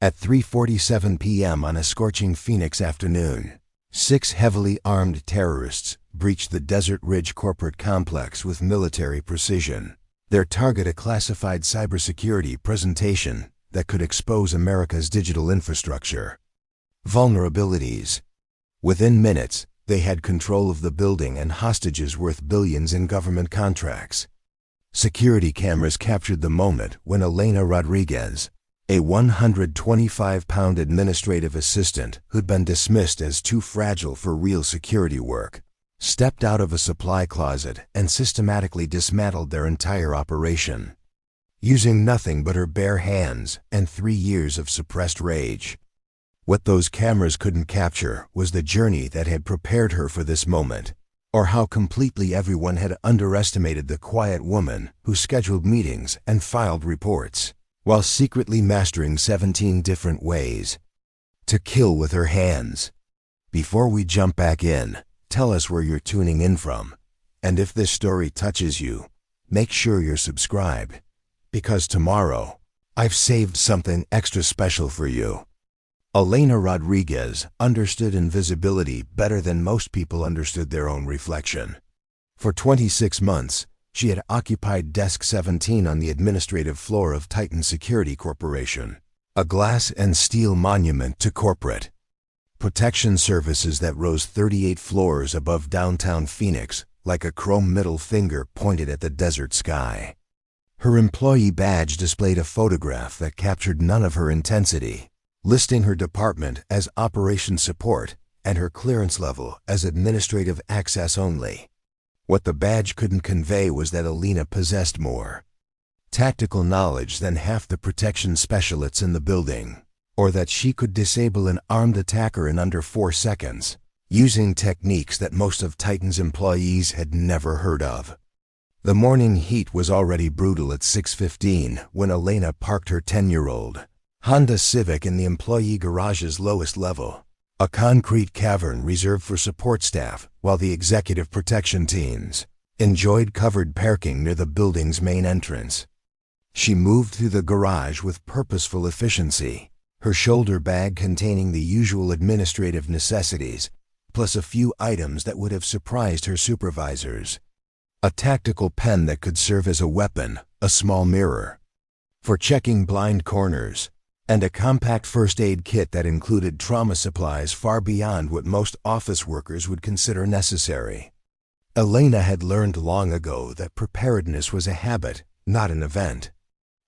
At 3:47 p.m. on a scorching Phoenix afternoon, 6 heavily armed terrorists breached the Desert Ridge corporate complex with military precision. Their target, a classified cybersecurity presentation that could expose America's digital infrastructure vulnerabilities. Within minutes, they had control of the building and hostages worth billions in government contracts. Security cameras captured the moment when Elena Rodriguez, a 125-pound administrative assistant who'd been dismissed as too fragile for real security work, stepped out of a supply closet and systematically dismantled their entire operation, using nothing but her bare hands and 3 years of suppressed rage. What those cameras couldn't capture was the journey that had prepared her for this moment, or how completely everyone had underestimated the quiet woman who scheduled meetings and filed reports, while secretly mastering 17 different ways to kill with her hands. Before we jump back in, tell us where you're tuning in from, and if this story touches you, make sure you're subscribed, because tomorrow, I've saved something extra special for you. Elena Rodriguez understood invisibility better than most people understood their own reflection. For 26 months, she had occupied Desk 17 on the administrative floor of Titan Security Corporation, a glass and steel monument to corporate protection services that rose 38 floors above downtown Phoenix like a chrome middle finger pointed at the desert sky. Her employee badge displayed a photograph that captured none of her intensity, listing her department as Operations Support and her clearance level as Administrative Access Only. What the badge couldn't convey was that Elena possessed more tactical knowledge than half the protection specialists in the building, or that she could disable an armed attacker in under 4 seconds, using techniques that most of Titan's employees had never heard of. The morning heat was already brutal at 6:15 when Elena parked her 10-year-old Honda Civic in the employee garage's lowest level, a concrete cavern reserved for support staff, while the executive protection teams enjoyed covered parking near the building's main entrance. She moved through the garage with purposeful efficiency, her shoulder bag containing the usual administrative necessities, plus a few items that would have surprised her supervisors. A tactical pen that could serve as a weapon, a small mirror for checking blind corners, and a compact first aid kit that included trauma supplies far beyond what most office workers would consider necessary. Elena had learned long ago that preparedness was a habit, not an event.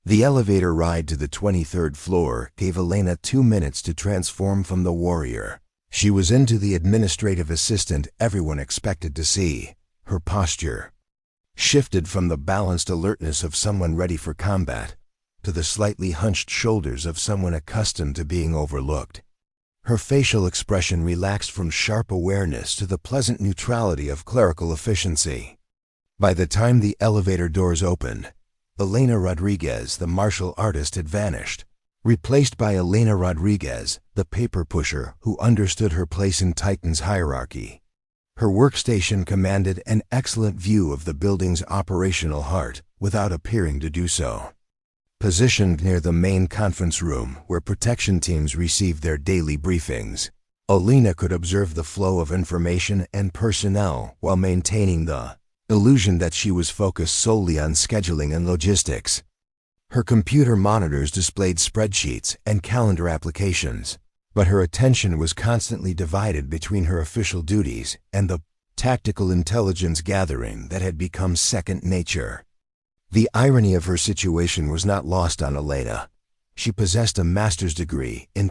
The elevator ride to the 23rd floor gave Elena 2 minutes to transform from the warrior she was into the administrative assistant everyone expected to see. Her posture shifted from the balanced alertness of someone ready for combat to the slightly hunched shoulders of someone accustomed to being overlooked. Her facial expression relaxed from sharp awareness to the pleasant neutrality of clerical efficiency. By the time the elevator doors opened, Elena Rodriguez, the martial artist, had vanished, replaced by Elena Rodriguez, the paper pusher who understood her place in Titan's hierarchy. Her workstation commanded an excellent view of the building's operational heart without appearing to do so. Positioned near the main conference room where protection teams received their daily briefings, Elena could observe the flow of information and personnel while maintaining the illusion that she was focused solely on scheduling and logistics. Her computer monitors displayed spreadsheets and calendar applications, but her attention was constantly divided between her official duties and the tactical intelligence gathering that had become second nature. The irony of her situation was not lost on Elena. She possessed a master's degree in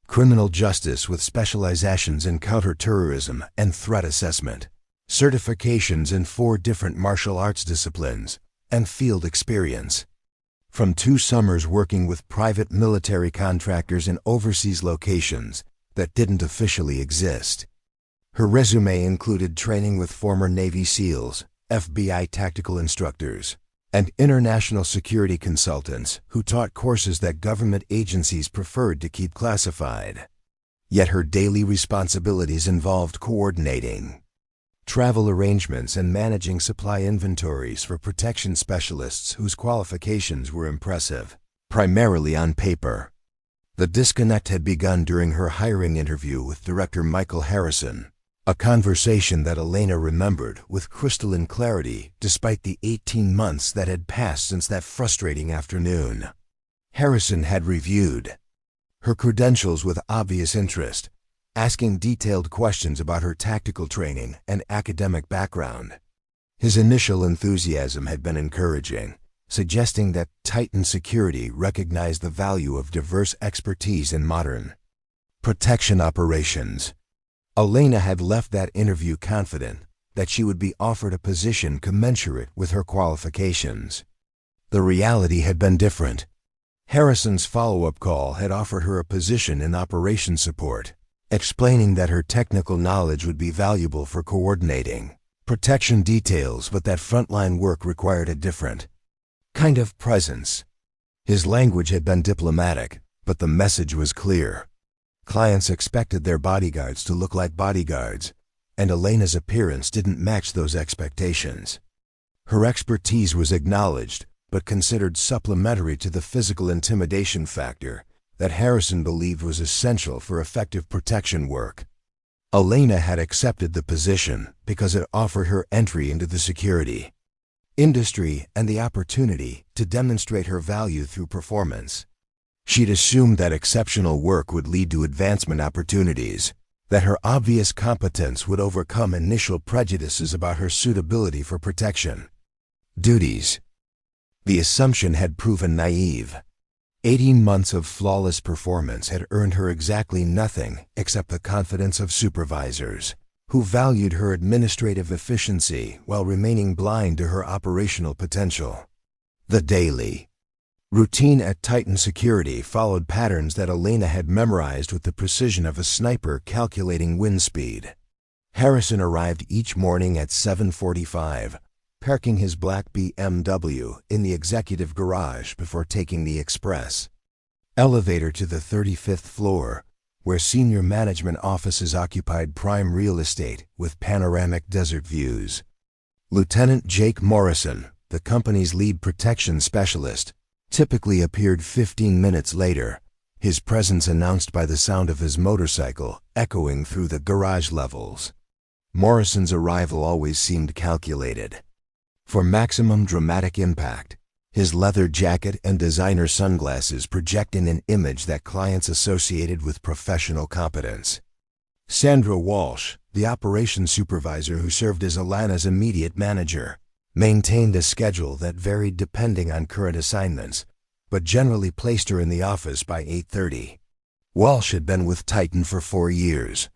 criminal justice with specializations in counterterrorism and threat assessment, certifications in 4 different martial arts disciplines, and field experience. From 2 summers working with private military contractors in overseas locations that didn't officially exist. Her resume included training with former Navy SEALs, FBI tactical instructors, and international security consultants who taught courses that government agencies preferred to keep classified. Yet her daily responsibilities involved coordinating travel arrangements and managing supply inventories for protection specialists whose qualifications were impressive. primarily on paper. The disconnect had begun during her hiring interview with Director Michael Harrison, a conversation that Elena remembered with crystalline clarity despite the 18 months that had passed since that frustrating afternoon. Harrison had reviewed her credentials with obvious interest, asking detailed questions about her tactical training and academic background. His initial enthusiasm had been encouraging, suggesting that Titan Security recognized the value of diverse expertise in modern protection operations. Elena had left that interview confident that she would be offered a position commensurate with her qualifications. The reality had been different. Harrison's follow-up call had offered her a position in operations support, explaining that her technical knowledge would be valuable for coordinating protection details, but that frontline work required a different kind of presence. His language had been diplomatic, but the message was clear. Clients expected their bodyguards to look like bodyguards, and Elena's appearance didn't match those expectations. Her expertise was acknowledged, but considered supplementary to the physical intimidation factor that Harrison believed was essential for effective protection work. Elena had accepted the position because it offered her entry into the security industry and the opportunity to demonstrate her value through performance. She'd assumed that exceptional work would lead to advancement opportunities, that her obvious competence would overcome initial prejudices about her suitability for protection duties. The assumption had proven naive. 18 months of flawless performance had earned her exactly nothing except the confidence of supervisors, who valued her administrative efficiency while remaining blind to her operational potential. The daily routine at Titan Security followed patterns that Elena had memorized with the precision of a sniper calculating wind speed. Harrison arrived each morning at 7:45, parking his black BMW in the executive garage before taking the express elevator to the 35th floor, where senior management offices occupied prime real estate with panoramic desert views. Lieutenant Jake Morrison, the company's lead protection specialist, typically appeared 15 minutes later, his presence announced by the sound of his motorcycle echoing through the garage levels. Morrison's arrival always seemed calculated. For maximum dramatic impact, his leather jacket and designer sunglasses projected an image that clients associated with professional competence. Sandra Walsh, the operations supervisor who served as Elena's immediate manager, maintained a schedule that varied depending on current assignments, but generally placed her in the office by 8:30. Walsh had been with Titan for 4 years,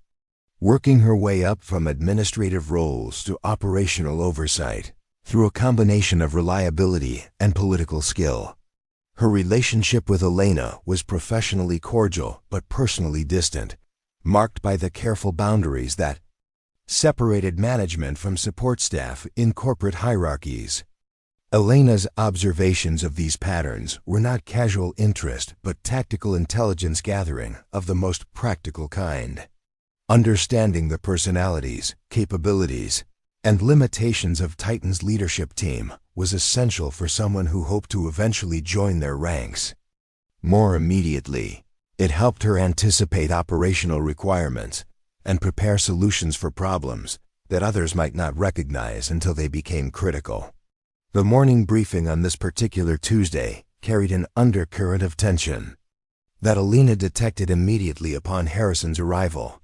working her way up from administrative roles to operational oversight through a combination of reliability and political skill. Her relationship with Elena was professionally cordial but personally distant, marked by the careful boundaries that separated management from support staff in corporate hierarchies. Elena's observations of these patterns were not casual interest but tactical intelligence gathering of the most practical kind. Understanding the personalities, capabilities, and limitations of Titan's leadership team was essential for someone who hoped to eventually join their ranks. More immediately, it helped her anticipate operational requirements and prepare solutions for problems that others might not recognize until they became critical. The morning briefing on this particular Tuesday carried an undercurrent of tension that Elena detected immediately upon Harrison's arrival.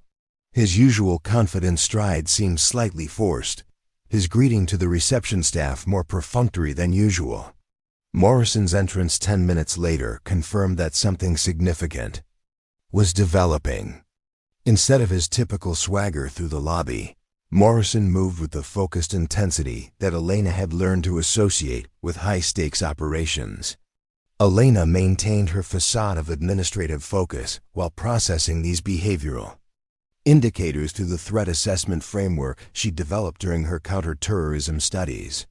His usual confident stride seemed slightly forced, his greeting to the reception staff more perfunctory than usual. Morrison's entrance 10 minutes later confirmed that something significant was developing. Instead of his typical swagger through the lobby, Morrison moved with the focused intensity that Elena had learned to associate with high-stakes operations. Elena maintained her facade of administrative focus while processing these behavioral indicators through the threat assessment framework she developed during her counterterrorism studies.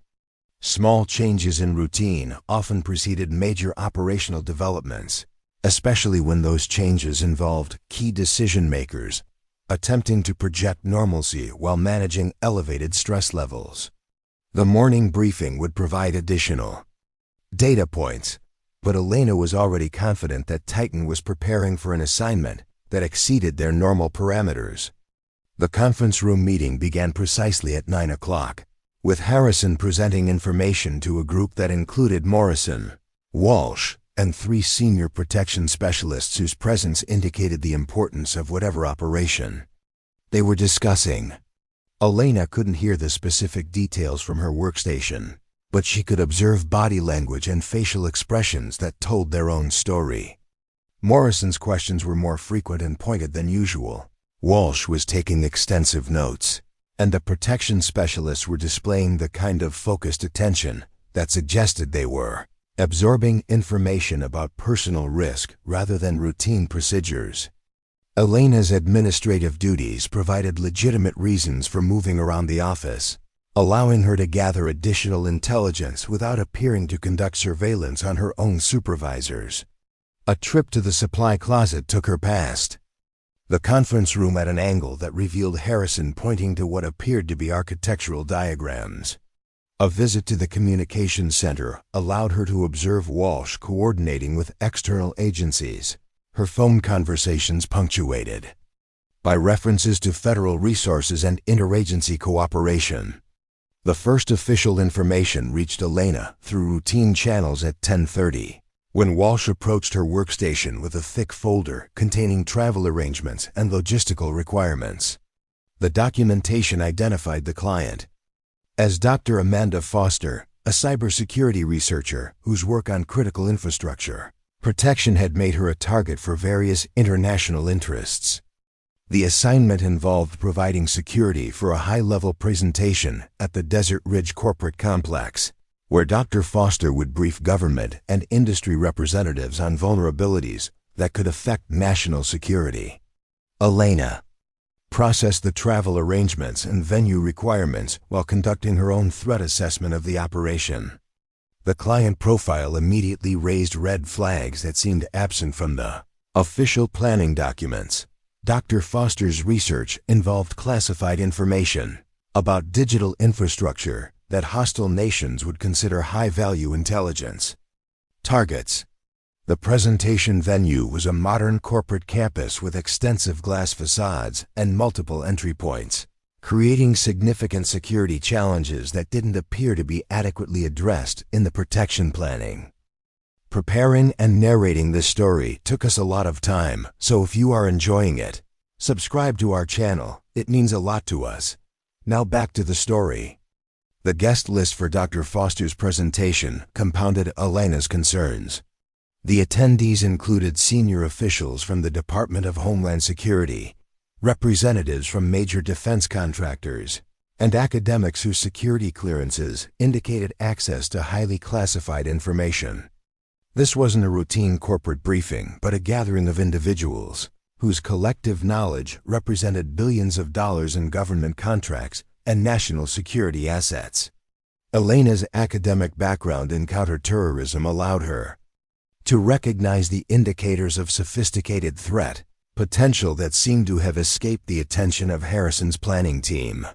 Small changes in routine often preceded major operational developments, especially when those changes involved key decision-makers attempting to project normalcy while managing elevated stress levels. The morning briefing would provide additional data points, but Elena was already confident that Titan was preparing for an assignment that exceeded their normal parameters. The conference room meeting began precisely at 9 o'clock, with Harrison presenting information to a group that included Morrison, Walsh, and 3 senior protection specialists whose presence indicated the importance of whatever operation they were discussing. Elena couldn't hear the specific details from her workstation, but she could observe body language and facial expressions that told their own story. Morrison's questions were more frequent and pointed than usual. Walsh was taking extensive notes, and the protection specialists were displaying the kind of focused attention that suggested they were absorbing information about personal risk rather than routine procedures. Elena's administrative duties provided legitimate reasons for moving around the office, allowing her to gather additional intelligence without appearing to conduct surveillance on her own supervisors. A trip to the supply closet took her past the conference room at an angle that revealed Harrison pointing to what appeared to be architectural diagrams. A visit to the communications center allowed her to observe Walsh coordinating with external agencies, her phone conversations punctuated by references to federal resources and interagency cooperation. The first official information reached Elena through routine channels at 10:30. When Walsh approached her workstation with a thick folder containing travel arrangements and logistical requirements. The documentation identified the client as Dr. Amanda Foster, a cybersecurity researcher whose work on critical infrastructure protection had made her a target for various international interests. The assignment involved providing security for a high-level presentation at the Desert Ridge corporate complex, where Dr. Foster would brief government and industry representatives on vulnerabilities that could affect national security. Elena processed the travel arrangements and venue requirements while conducting her own threat assessment of the operation. The client profile immediately raised red flags that seemed absent from the official planning documents. Dr. Foster's research involved classified information about digital infrastructure that hostile nations would consider high-value intelligence. Targets. The presentation venue was a modern corporate campus with extensive glass facades and multiple entry points, creating significant security challenges that didn't appear to be adequately addressed in the protection planning. Preparing and narrating this story took us a lot of time, so if you are enjoying it, subscribe to our channel. It means a lot to us. Now back to the story. The guest list for Dr. Foster's presentation compounded Elena's concerns. The attendees included senior officials from the Department of Homeland Security, representatives from major defense contractors, and academics whose security clearances indicated access to highly classified information. This wasn't a routine corporate briefing, but a gathering of individuals whose collective knowledge represented billions of dollars in government contracts and national security assets. Elena's academic background in counterterrorism allowed her to recognize the indicators of sophisticated threat potential that seemed to have escaped the attention of Harrison's planning team.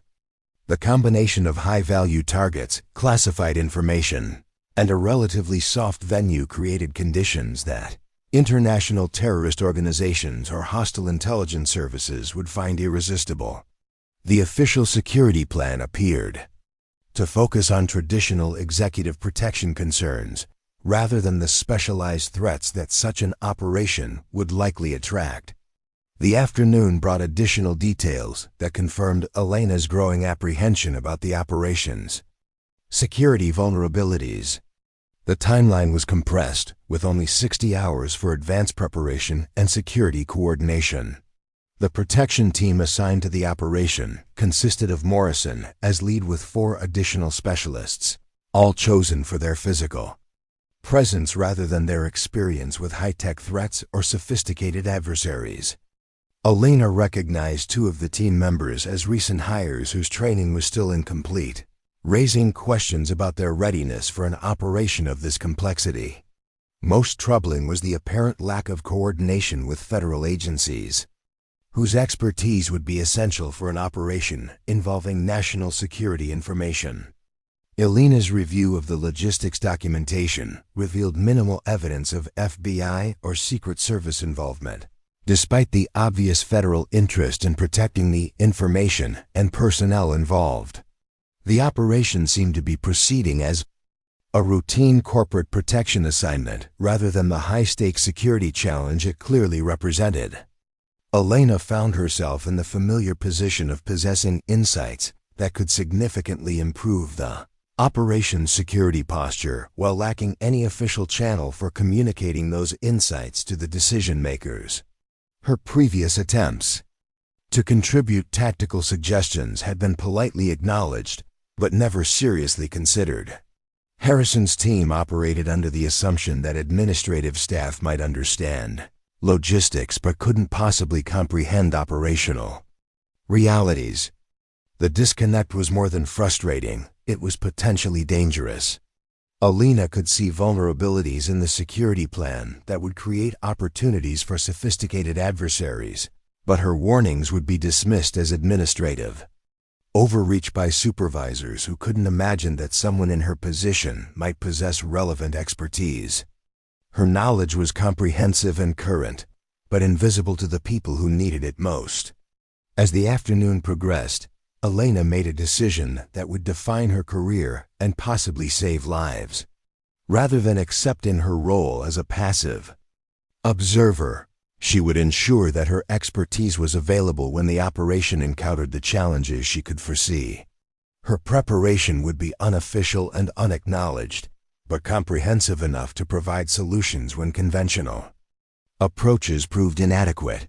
The combination of high-value targets, classified information, and a relatively soft venue created conditions that international terrorist organizations or hostile intelligence services would find irresistible. The official security plan appeared to focus on traditional executive protection concerns rather than the specialized threats that such an operation would likely attract. The afternoon brought additional details that confirmed Elena's growing apprehension about the operations. Security vulnerabilities. The timeline was compressed, with only 60 hours for advanced preparation and security coordination. The protection team assigned to the operation consisted of Morrison as lead with 4 additional specialists, all chosen for their physical presence rather than their experience with high-tech threats or sophisticated adversaries. Elena recognized 2 of the team members as recent hires whose training was still incomplete, raising questions about their readiness for an operation of this complexity. Most troubling was the apparent lack of coordination with federal agencies, whose expertise would be essential for an operation involving national security information. Elena's review of the logistics documentation revealed minimal evidence of FBI or Secret Service involvement, despite the obvious federal interest in protecting the information and personnel involved. The operation seemed to be proceeding as a routine corporate protection assignment rather than the high-stakes security challenge it clearly represented. Elena found herself in the familiar position of possessing insights that could significantly improve the operations security posture while lacking any official channel for communicating those insights to the decision-makers. Her previous attempts to contribute tactical suggestions had been politely acknowledged, but never seriously considered. Harrison's team operated under the assumption that administrative staff might understand logistics but couldn't possibly comprehend operational realities. The disconnect was more than frustrating, it was potentially dangerous. Elena could see vulnerabilities in the security plan that would create opportunities for sophisticated adversaries, but her warnings would be dismissed as administrative overreach by supervisors who couldn't imagine that someone in her position might possess relevant expertise. Her knowledge was comprehensive and current, but invisible to the people who needed it most. As the afternoon progressed, Elena made a decision that would define her career and possibly save lives. Rather than accept in her role as a passive observer, she would ensure that her expertise was available when the operation encountered the challenges she could foresee. Her preparation would be unofficial and unacknowledged, but comprehensive enough to provide solutions when conventional approaches proved inadequate.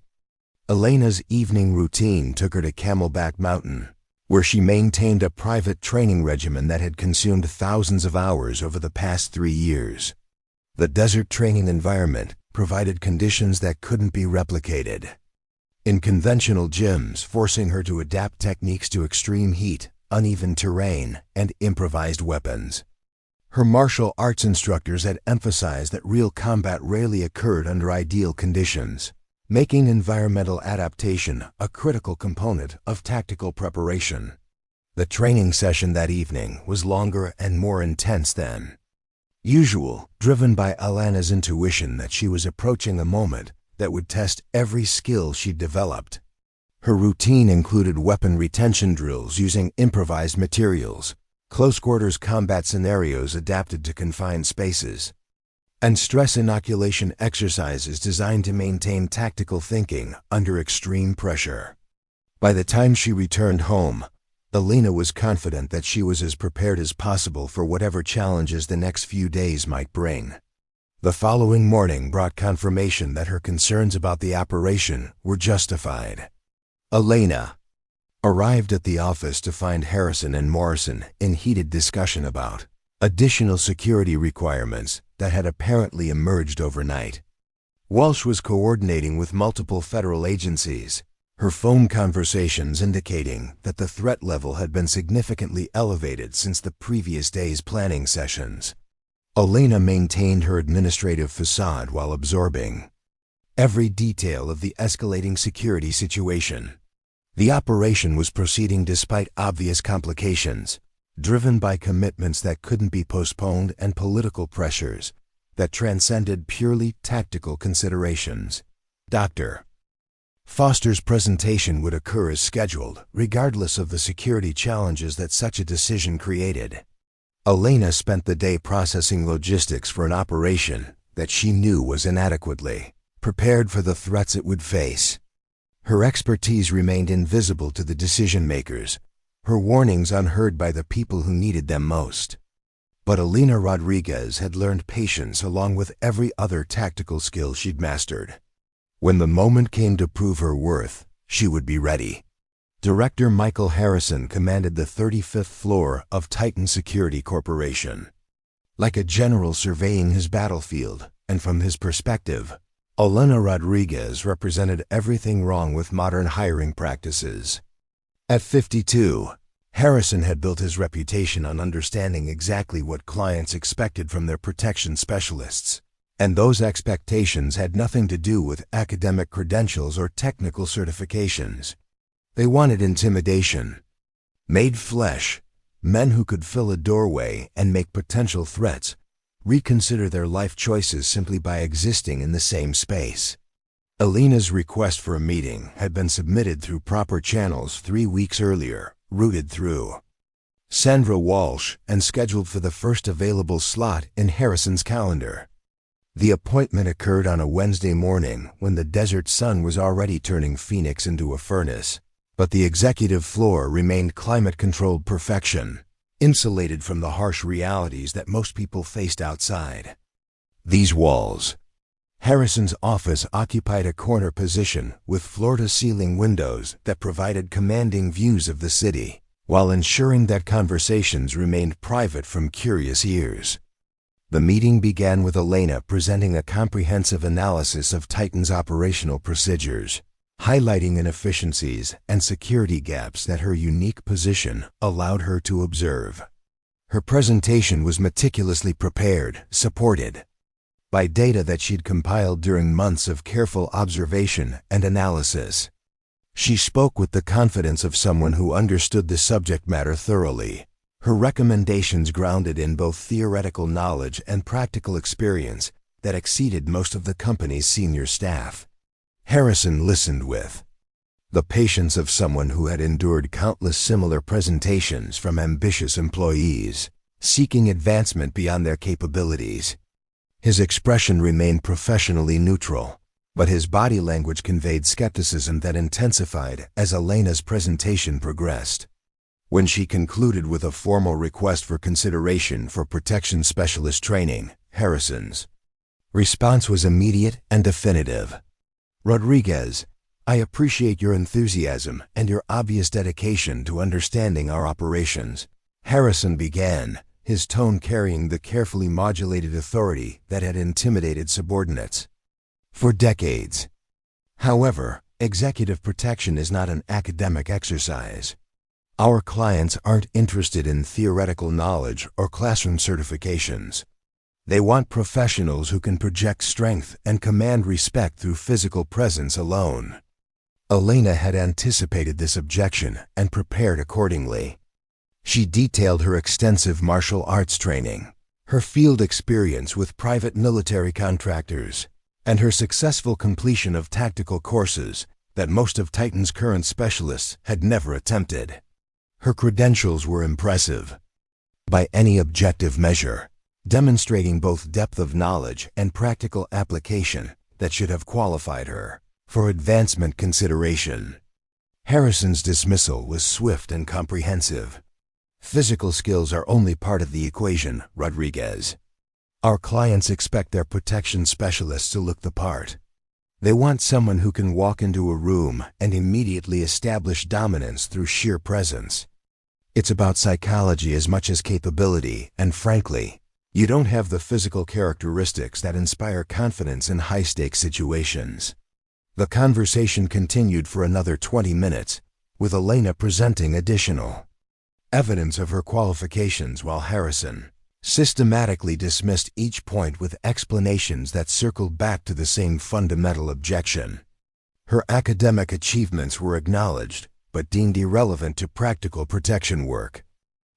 Elena's evening routine took her to Camelback Mountain, where she maintained a private training regimen that had consumed thousands of hours over the past 3 years. The desert training environment provided conditions that couldn't be replicated in conventional gyms, forcing her to adapt techniques to extreme heat, uneven terrain, and improvised weapons. Her martial arts instructors had emphasized that real combat rarely occurred under ideal conditions, making environmental adaptation a critical component of tactical preparation. The training session that evening was longer and more intense than usual, driven by Elena's intuition that she was approaching a moment that would test every skill she'd developed. Her routine included weapon retention drills using improvised materials, close-quarters combat scenarios adapted to confined spaces, and stress inoculation exercises designed to maintain tactical thinking under extreme pressure. By the time she returned home, Elena was confident that she was as prepared as possible for whatever challenges the next few days might bring. The following morning brought confirmation that her concerns about the operation were justified. Elena arrived at the office to find Harrison and Morrison in heated discussion about additional security requirements that had apparently emerged overnight. Walsh was coordinating with multiple federal agencies, her phone conversations indicating that the threat level had been significantly elevated since the previous day's planning sessions. Elena maintained her administrative facade while absorbing every detail of the escalating security situation. The operation was proceeding despite obvious complications, driven by commitments that couldn't be postponed and political pressures that transcended purely tactical considerations. Dr. Foster's presentation would occur as scheduled, regardless of the security challenges that such a decision created. Elena spent the day processing logistics for an operation that she knew was inadequately prepared for the threats it would face. Her expertise remained invisible to the decision-makers, her warnings unheard by the people who needed them most. But Elena Rodriguez had learned patience along with every other tactical skill she'd mastered. When the moment came to prove her worth, she would be ready. Director Michael Harrison commanded the 35th floor of Titan Security Corporation. Like a general surveying his battlefield, and from his perspective, Elena Rodriguez represented everything wrong with modern hiring practices. At 52, Harrison had built his reputation on understanding exactly what clients expected from their protection specialists, and those expectations had nothing to do with academic credentials or technical certifications. They wanted intimidation, made flesh, Men who could fill a doorway and make potential threats reconsider their life choices simply by existing in the same space. Elena's request for a meeting had been submitted through proper channels 3 weeks earlier, routed through Sandra Walsh, and scheduled for the first available slot in Harrison's calendar. The appointment occurred on a Wednesday morning when the desert sun was already turning Phoenix into a furnace, but the executive floor remained climate-controlled perfection, insulated from the harsh realities that most people faced outside. These walls. Harrison's office occupied a corner position with floor-to-ceiling windows that provided commanding views of the city, while ensuring that conversations remained private from curious ears. The meeting began with Elena presenting a comprehensive analysis of Titan's operational procedures, highlighting inefficiencies and security gaps that her unique position allowed her to observe. Her presentation was meticulously prepared, supported by data that she'd compiled during months of careful observation and analysis. She spoke with the confidence of someone who understood the subject matter thoroughly, her recommendations grounded in both theoretical knowledge and practical experience that exceeded most of the company's senior staff. Harrison listened with the patience of someone who had endured countless similar presentations from ambitious employees, seeking advancement beyond their capabilities. His expression remained professionally neutral, but his body language conveyed skepticism that intensified as Elena's presentation progressed. When she concluded with a formal request for consideration for protection specialist training, Harrison's response was immediate and definitive. "Rodriguez, I appreciate your enthusiasm and your obvious dedication to understanding our operations," Harrison began, his tone carrying the carefully modulated authority that had intimidated subordinates for decades. However, executive protection is not an academic exercise. Our clients aren't interested in theoretical knowledge or classroom certifications. They want professionals who can project strength and command respect through physical presence alone. Elena had anticipated this objection and prepared accordingly. She detailed her extensive martial arts training, her field experience with private military contractors, and her successful completion of tactical courses that most of Titan's current specialists had never attempted. Her credentials were impressive by any objective measure, demonstrating both depth of knowledge and practical application that should have qualified her for advancement consideration. Harrison's dismissal was swift and comprehensive. "Physical skills are only part of the equation, Rodriguez. Our clients expect their protection specialists to look the part. They want someone who can walk into a room and immediately establish dominance through sheer presence. It's about psychology as much as capability, and frankly, you don't have the physical characteristics that inspire confidence in high-stakes situations." The conversation continued for another 20 minutes, with Elena presenting additional evidence of her qualifications while Harrison systematically dismissed each point with explanations that circled back to the same fundamental objection. Her academic achievements were acknowledged, but deemed irrelevant to practical protection work.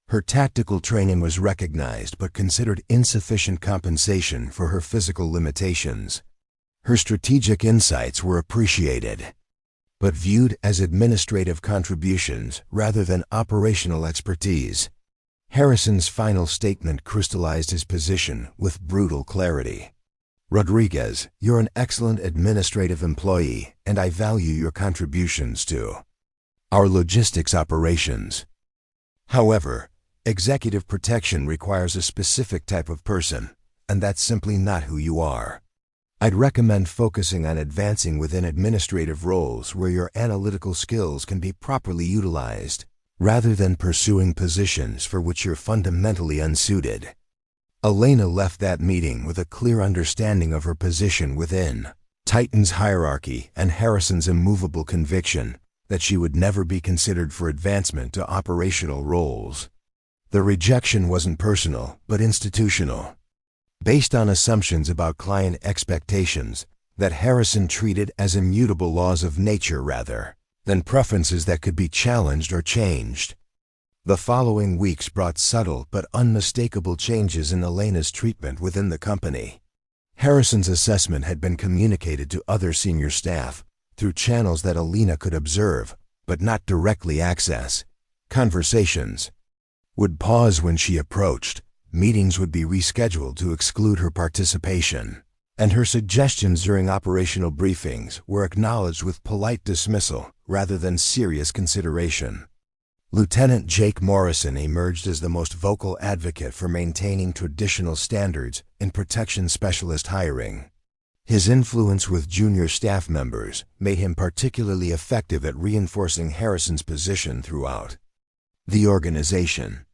Her tactical training was recognized but considered insufficient compensation for her physical limitations. Her strategic insights were appreciated, but viewed as administrative contributions rather than operational expertise. Harrison's final statement crystallized his position with brutal clarity. "Rodriguez, you're an excellent administrative employee, and I value your contributions to our logistics operations. However, executive protection requires a specific type of person, and that's simply not who you are. I'd recommend focusing on advancing within administrative roles where your analytical skills can be properly utilized, rather than pursuing positions for which you're fundamentally unsuited." Elena left that meeting with a clear understanding of her position within Titan's hierarchy and Harrison's immovable conviction that she would never be considered for advancement to operational roles. The rejection wasn't personal, but institutional, based on assumptions about client expectations that Harrison treated as immutable laws of nature rather than preferences that could be challenged or changed. The following weeks brought subtle but unmistakable changes in Elena's treatment within the company. Harrison's assessment had been communicated to other senior staff through channels that Elena could observe, but not directly access. Conversations would pause when she approached, meetings would be rescheduled to exclude her participation, and her suggestions during operational briefings were acknowledged with polite dismissal rather than serious consideration. Lieutenant Jake Morrison emerged as the most vocal advocate for maintaining traditional standards in protection specialist hiring. His influence with junior staff members made him particularly effective at reinforcing Harrison's position throughout the organization.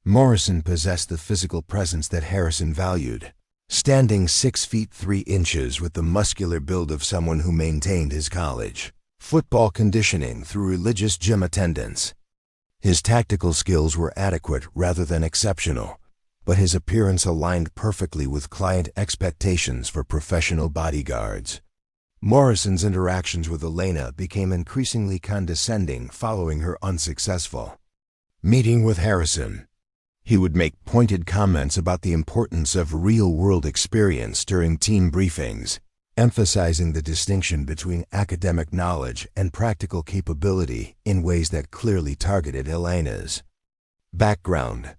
Morrison possessed the physical presence that Harrison valued, standing 6 feet 3 inches with the muscular build of someone who maintained his college football conditioning through religious gym attendance. His tactical skills were adequate rather than exceptional, but his appearance aligned perfectly with client expectations for professional bodyguards. Morrison's interactions with Elena became increasingly condescending following her unsuccessful meeting with Harrison. He would make pointed comments about the importance of real-world experience during team briefings, emphasizing the distinction between academic knowledge and practical capability in ways that clearly targeted Elena's background.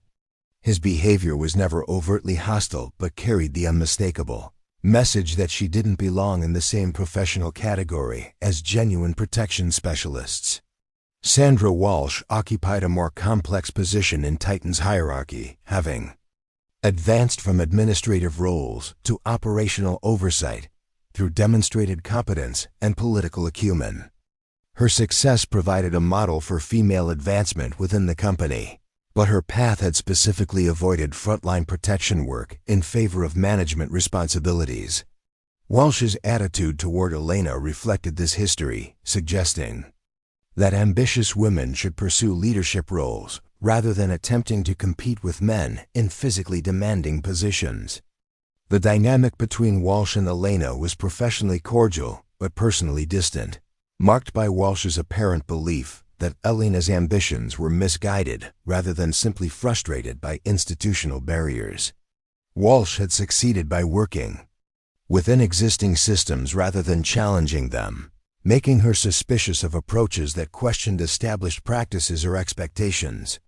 His behavior was never overtly hostile but carried the unmistakable message that she didn't belong in the same professional category as genuine protection specialists. Sandra Walsh occupied a more complex position in Titan's hierarchy, having advanced from administrative roles to operational oversight through demonstrated competence and political acumen. Her success provided a model for female advancement within the company, but her path had specifically avoided frontline protection work in favor of management responsibilities. Walsh's attitude toward Elena reflected this history, suggesting that ambitious women should pursue leadership roles rather than attempting to compete with men in physically demanding positions. The dynamic between Walsh and Elena was professionally cordial but personally distant, marked by Walsh's apparent belief that Elena's ambitions were misguided rather than simply frustrated by institutional barriers. Walsh had succeeded by working within existing systems rather than challenging them, making her suspicious of approaches that questioned established practices or expectations.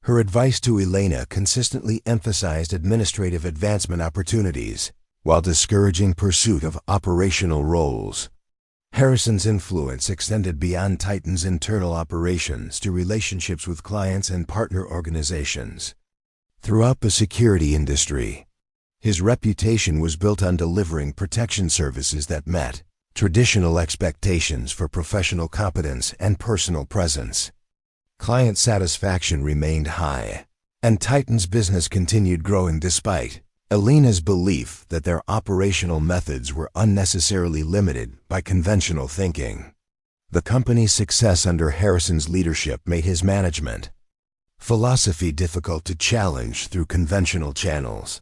Her advice to Elena consistently emphasized administrative advancement opportunities, while discouraging pursuit of operational roles. Harrison's influence extended beyond Titan's internal operations to relationships with clients and partner organizations. Throughout the security industry, his reputation was built on delivering protection services that met traditional expectations for professional competence and personal presence. Client satisfaction remained high, and Titan's business continued growing despite Elena's belief that their operational methods were unnecessarily limited by conventional thinking. The company's success under Harrison's leadership made his management philosophy difficult to challenge through conventional channels.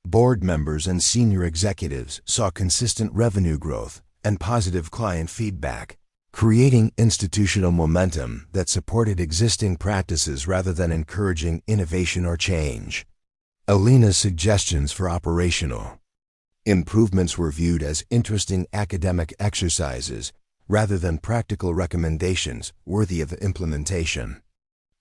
Board members and senior executives saw consistent revenue growth and positive client feedback, creating institutional momentum that supported existing practices rather than encouraging innovation or change. Elena's suggestions for operational improvements were viewed as interesting academic exercises rather than practical recommendations worthy of implementation.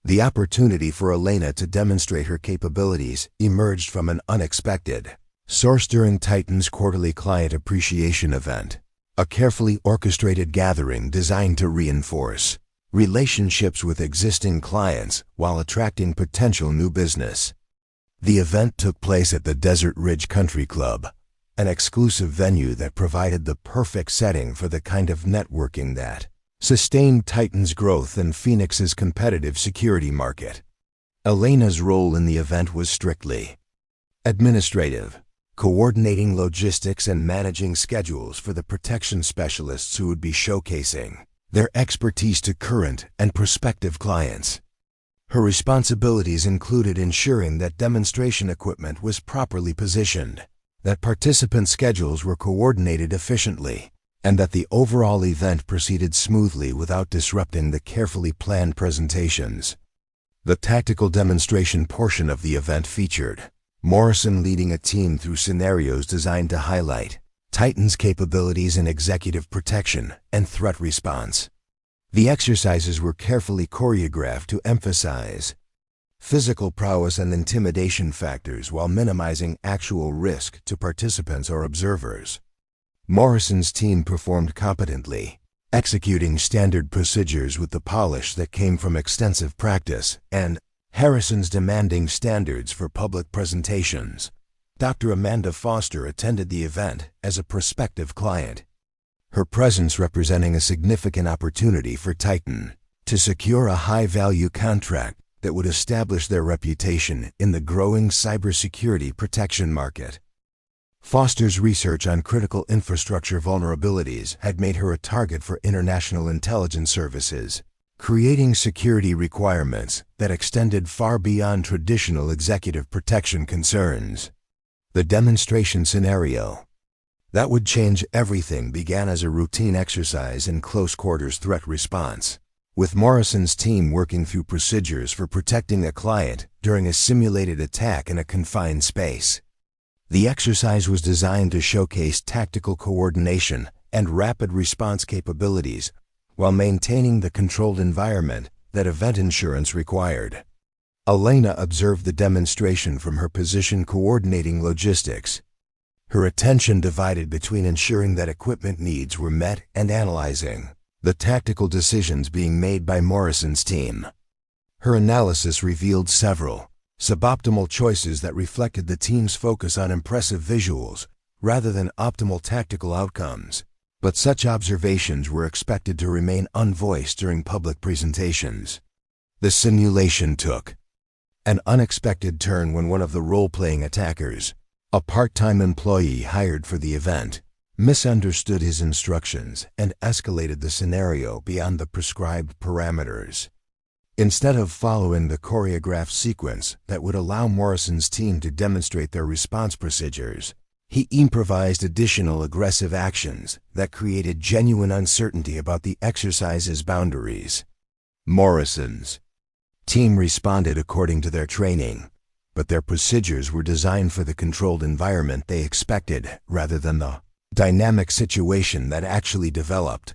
The opportunity for Elena to demonstrate her capabilities emerged from an unexpected source during Titan's quarterly client appreciation event, a carefully orchestrated gathering designed to reinforce relationships with existing clients while attracting potential new business. The event took place at the Desert Ridge Country Club, an exclusive venue that provided the perfect setting for the kind of networking that sustained Titan's growth in Phoenix's competitive security market. Elena's role in the event was strictly administrative, coordinating logistics and managing schedules for the protection specialists who would be showcasing their expertise to current and prospective clients. Her responsibilities included ensuring that demonstration equipment was properly positioned, that participant schedules were coordinated efficiently, and that the overall event proceeded smoothly without disrupting the carefully planned presentations. The tactical demonstration portion of the event featured Morrison leading a team through scenarios designed to highlight Titan's capabilities in executive protection and threat response. The exercises were carefully choreographed to emphasize physical prowess and intimidation factors while minimizing actual risk to participants or observers. Morrison's team performed competently, executing standard procedures with the polish that came from extensive practice, and Harrison's demanding standards for public presentations. Dr. Amanda Foster attended the event as a prospective client, her presence representing a significant opportunity for Titan to secure a high-value contract that would establish their reputation in the growing cybersecurity protection market. Foster's research on critical infrastructure vulnerabilities had made her a target for international intelligence services, creating security requirements that extended far beyond traditional executive protection concerns. The demonstration scenario that would change everything began as a routine exercise in close-quarters threat response, with Morrison's team working through procedures for protecting a client during a simulated attack in a confined space. The exercise was designed to showcase tactical coordination and rapid response capabilities while maintaining the controlled environment that event insurance required. Elena observed the demonstration from her position coordinating logistics, her attention divided between ensuring that equipment needs were met and analyzing the tactical decisions being made by Morrison's team. Her analysis revealed several suboptimal choices that reflected the team's focus on impressive visuals rather than optimal tactical outcomes, but such observations were expected to remain unvoiced during public presentations. The simulation took an unexpected turn when one of the role-playing attackers, a part-time employee hired for the event, misunderstood his instructions and escalated the scenario beyond the prescribed parameters. Instead of following the choreographed sequence that would allow Morrison's team to demonstrate their response procedures, he improvised additional aggressive actions that created genuine uncertainty about the exercise's boundaries. Morrison's team responded according to their training, but their procedures were designed for the controlled environment they expected rather than the dynamic situation that actually developed.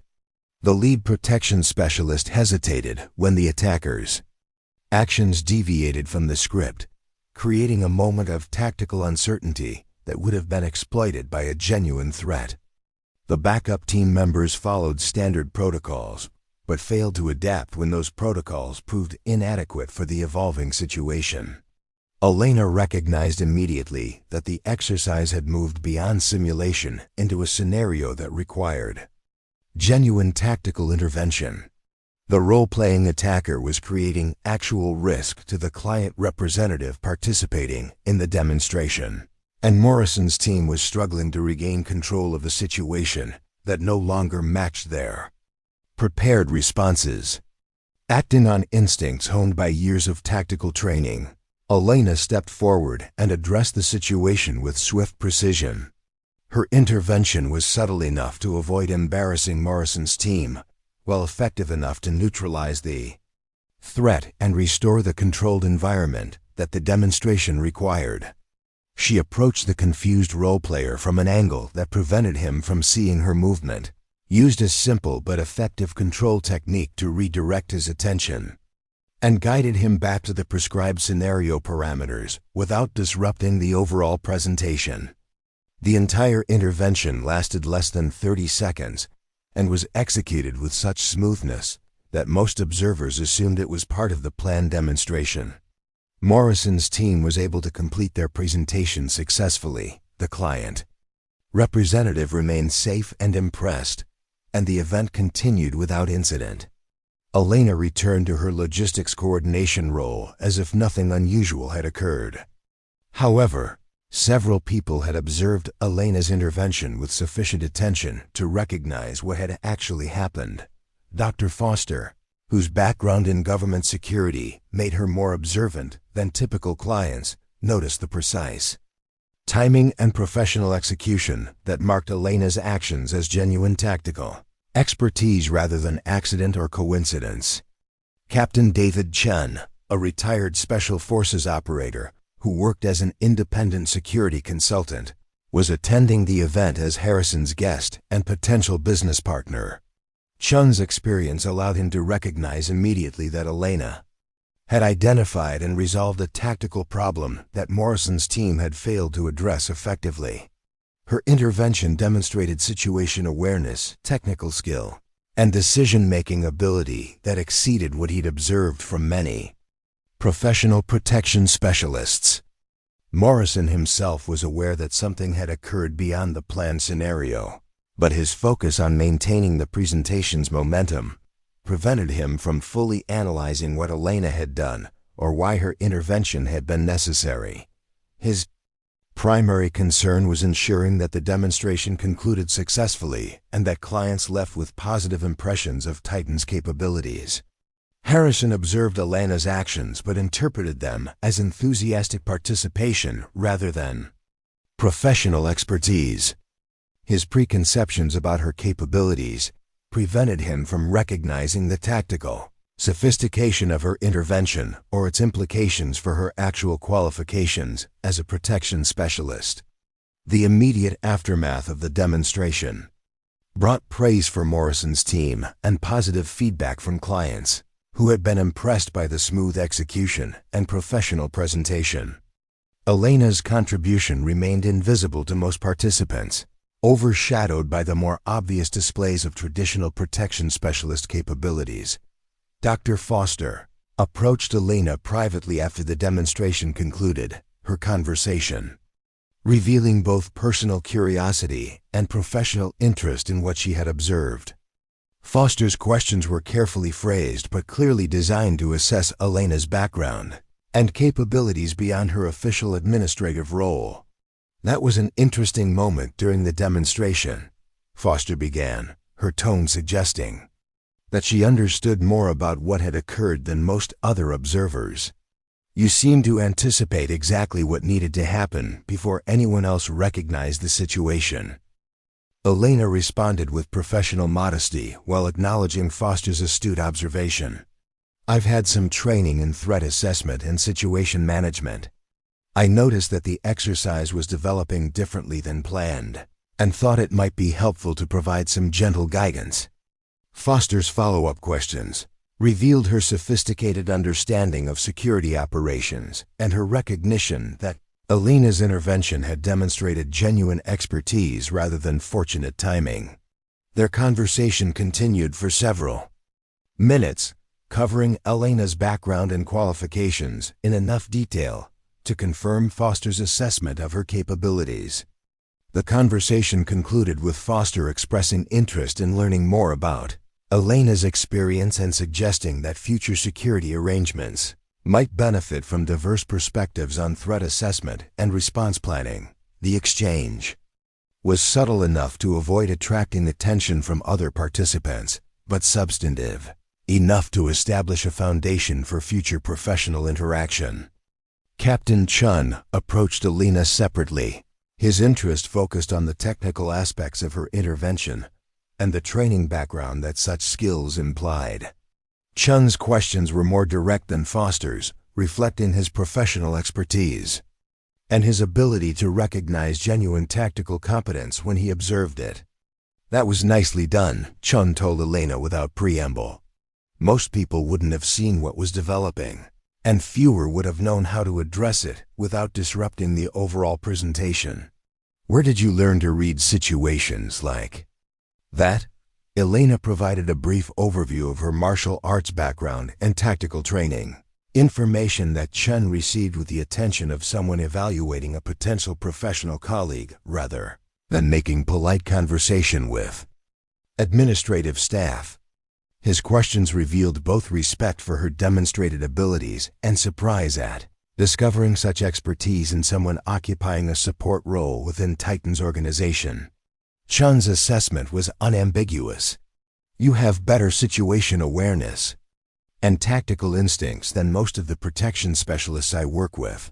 The lead protection specialist hesitated when the attackers' actions deviated from the script, creating a moment of tactical uncertainty that would have been exploited by a genuine threat. The backup team members followed standard protocols, but failed to adapt when those protocols proved inadequate for the evolving situation. Elena recognized immediately that the exercise had moved beyond simulation into a scenario that required genuine tactical intervention. The role-playing attacker was creating actual risk to the client representative participating in the demonstration, and Morrison's team was struggling to regain control of a situation that no longer matched their prepared responses. Acting on instincts honed by years of tactical training, Elena stepped forward and addressed the situation with swift precision. Her intervention was subtle enough to avoid embarrassing Morrison's team, while effective enough to neutralize the threat and restore the controlled environment that the demonstration required. She approached the confused role-player from an angle that prevented him from seeing her movement, used a simple but effective control technique to redirect his attention, and guided him back to the prescribed scenario parameters without disrupting the overall presentation. The entire intervention lasted less than 30 seconds and was executed with such smoothness that most observers assumed it was part of the planned demonstration. Morrison's team was able to complete their presentation successfully. The client representative remained safe and impressed, and the event continued without incident. Elena returned to her logistics coordination role as if nothing unusual had occurred. However, several people had observed Elena's intervention with sufficient attention to recognize what had actually happened. Dr. Foster, whose background in government security made her more observant than typical clients, noticed the precise timing and professional execution that marked Elena's actions as genuine tactical expertise rather than accident or coincidence. Captain David Chen, a retired Special Forces operator who worked as an independent security consultant, was attending the event as Harrison's guest and potential business partner. Chun's experience allowed him to recognize immediately that Elena had identified and resolved a tactical problem that Morrison's team had failed to address effectively. Her intervention demonstrated situation awareness, technical skill, and decision-making ability that exceeded what he'd observed from many professional protection specialists. Morrison himself was aware that something had occurred beyond the planned scenario, but his focus on maintaining the presentation's momentum prevented him from fully analyzing what Elena had done or why her intervention had been necessary. His primary concern was ensuring that the demonstration concluded successfully and that clients left with positive impressions of Titan's capabilities. Harrison observed Elena's actions but interpreted them as enthusiastic participation rather than professional expertise. His preconceptions about her capabilities prevented him from recognizing the tactical sophistication of her intervention or its implications for her actual qualifications as a protection specialist. The immediate aftermath of the demonstration brought praise for Morrison's team and positive feedback from clients who had been impressed by the smooth execution and professional presentation. Elena's contribution remained invisible to most participants, overshadowed by the more obvious displays of traditional protection specialist capabilities. Dr. Foster approached Elena privately after the demonstration concluded her conversation, revealing both personal curiosity and professional interest in what she had observed. Foster's questions were carefully phrased but clearly designed to assess Elena's background and capabilities beyond her official administrative role. "That was an interesting moment during the demonstration," Foster began, her tone suggesting that she understood more about what had occurred than most other observers. "You seemed to anticipate exactly what needed to happen before anyone else recognized the situation." Elena responded with professional modesty while acknowledging Foster's astute observation. "I've had some training in threat assessment and situation management. I noticed that the exercise was developing differently than planned, and thought it might be helpful to provide some gentle guidance." Foster's follow-up questions revealed her sophisticated understanding of security operations and her recognition that Elena's intervention had demonstrated genuine expertise rather than fortunate timing. Their conversation continued for several minutes, covering Elena's background and qualifications in enough detail to confirm Foster's assessment of her capabilities. The conversation concluded with Foster expressing interest in learning more about Elena's experience and suggesting that future security arrangements might benefit from diverse perspectives on threat assessment and response planning. The exchange was subtle enough to avoid attracting attention from other participants, but substantive enough to establish a foundation for future professional interaction. Captain Chun approached Elena separately. His interest focused on the technical aspects of her intervention and the training background that such skills implied. Chun's questions were more direct than Foster's, reflecting his professional expertise and his ability to recognize genuine tactical competence when he observed it. "That was nicely done," Chun told Elena without preamble. "Most people wouldn't have seen what was developing, and fewer would have known how to address it without disrupting the overall presentation. Where did you learn to read situations like that?" Elena provided a brief overview of her martial arts background and tactical training, information that Chun received with the attention of someone evaluating a potential professional colleague rather than making polite conversation with administrative staff. His questions revealed both respect for her demonstrated abilities and surprise at discovering such expertise in someone occupying a support role within Titan's organization. Chun's assessment was unambiguous. "You have better situation awareness and tactical instincts than most of the protection specialists I work with.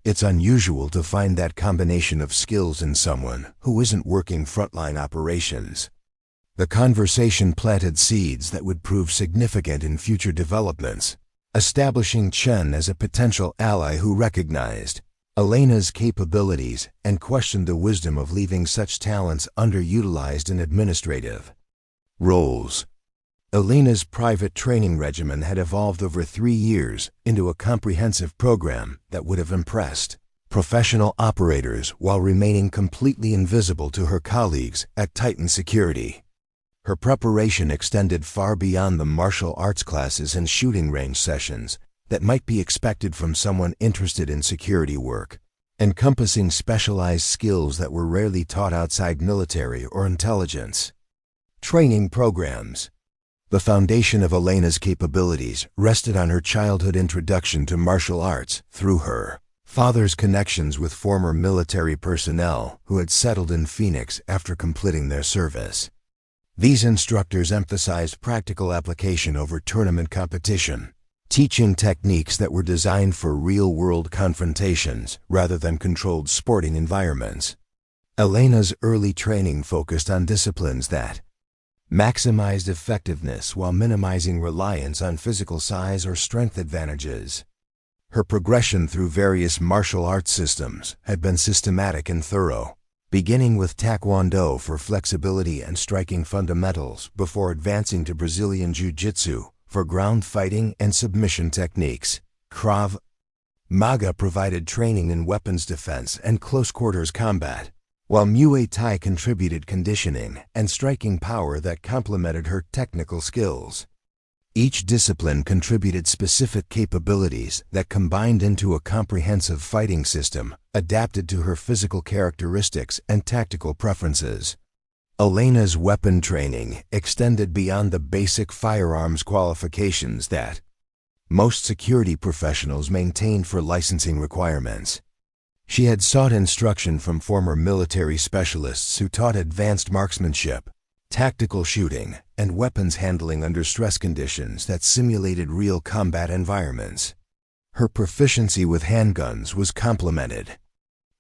It's unusual to find that combination of skills in someone who isn't working frontline operations." The conversation planted seeds that would prove significant in future developments. establishing Chen as a potential ally who recognized Elena's capabilities and questioned the wisdom of leaving such talents underutilized in administrative roles. Elena's private training regimen had evolved over 3 years into a comprehensive program that would have impressed professional operators while remaining completely invisible to her colleagues at Titan Security. Her preparation extended far beyond the martial arts classes and shooting range sessions that might be expected from someone interested in security work, encompassing specialized skills that were rarely taught outside military or intelligence training programs. The foundation of Elena's capabilities rested on her childhood introduction to martial arts through her father's connections with former military personnel who had settled in Phoenix after completing their service. These instructors emphasized practical application over tournament competition, teaching techniques that were designed for real-world confrontations rather than controlled sporting environments. Elena's early training focused on disciplines that maximized effectiveness while minimizing reliance on physical size or strength advantages. Her progression through various martial arts systems had been systematic and thorough, beginning with Taekwondo for flexibility and striking fundamentals before advancing to Brazilian Jiu-Jitsu for ground fighting and submission techniques. Krav Maga provided training in weapons defense and close-quarters combat, while Muay Thai contributed conditioning and striking power that complemented her technical skills. Each discipline contributed specific capabilities that combined into a comprehensive fighting system adapted to her physical characteristics and tactical preferences. Elena's weapon training extended beyond the basic firearms qualifications that most security professionals maintain for licensing requirements. She had sought instruction from former military specialists who taught advanced marksmanship, tactical shooting, and weapons handling under stress conditions that simulated real combat environments. Her proficiency with handguns was complemented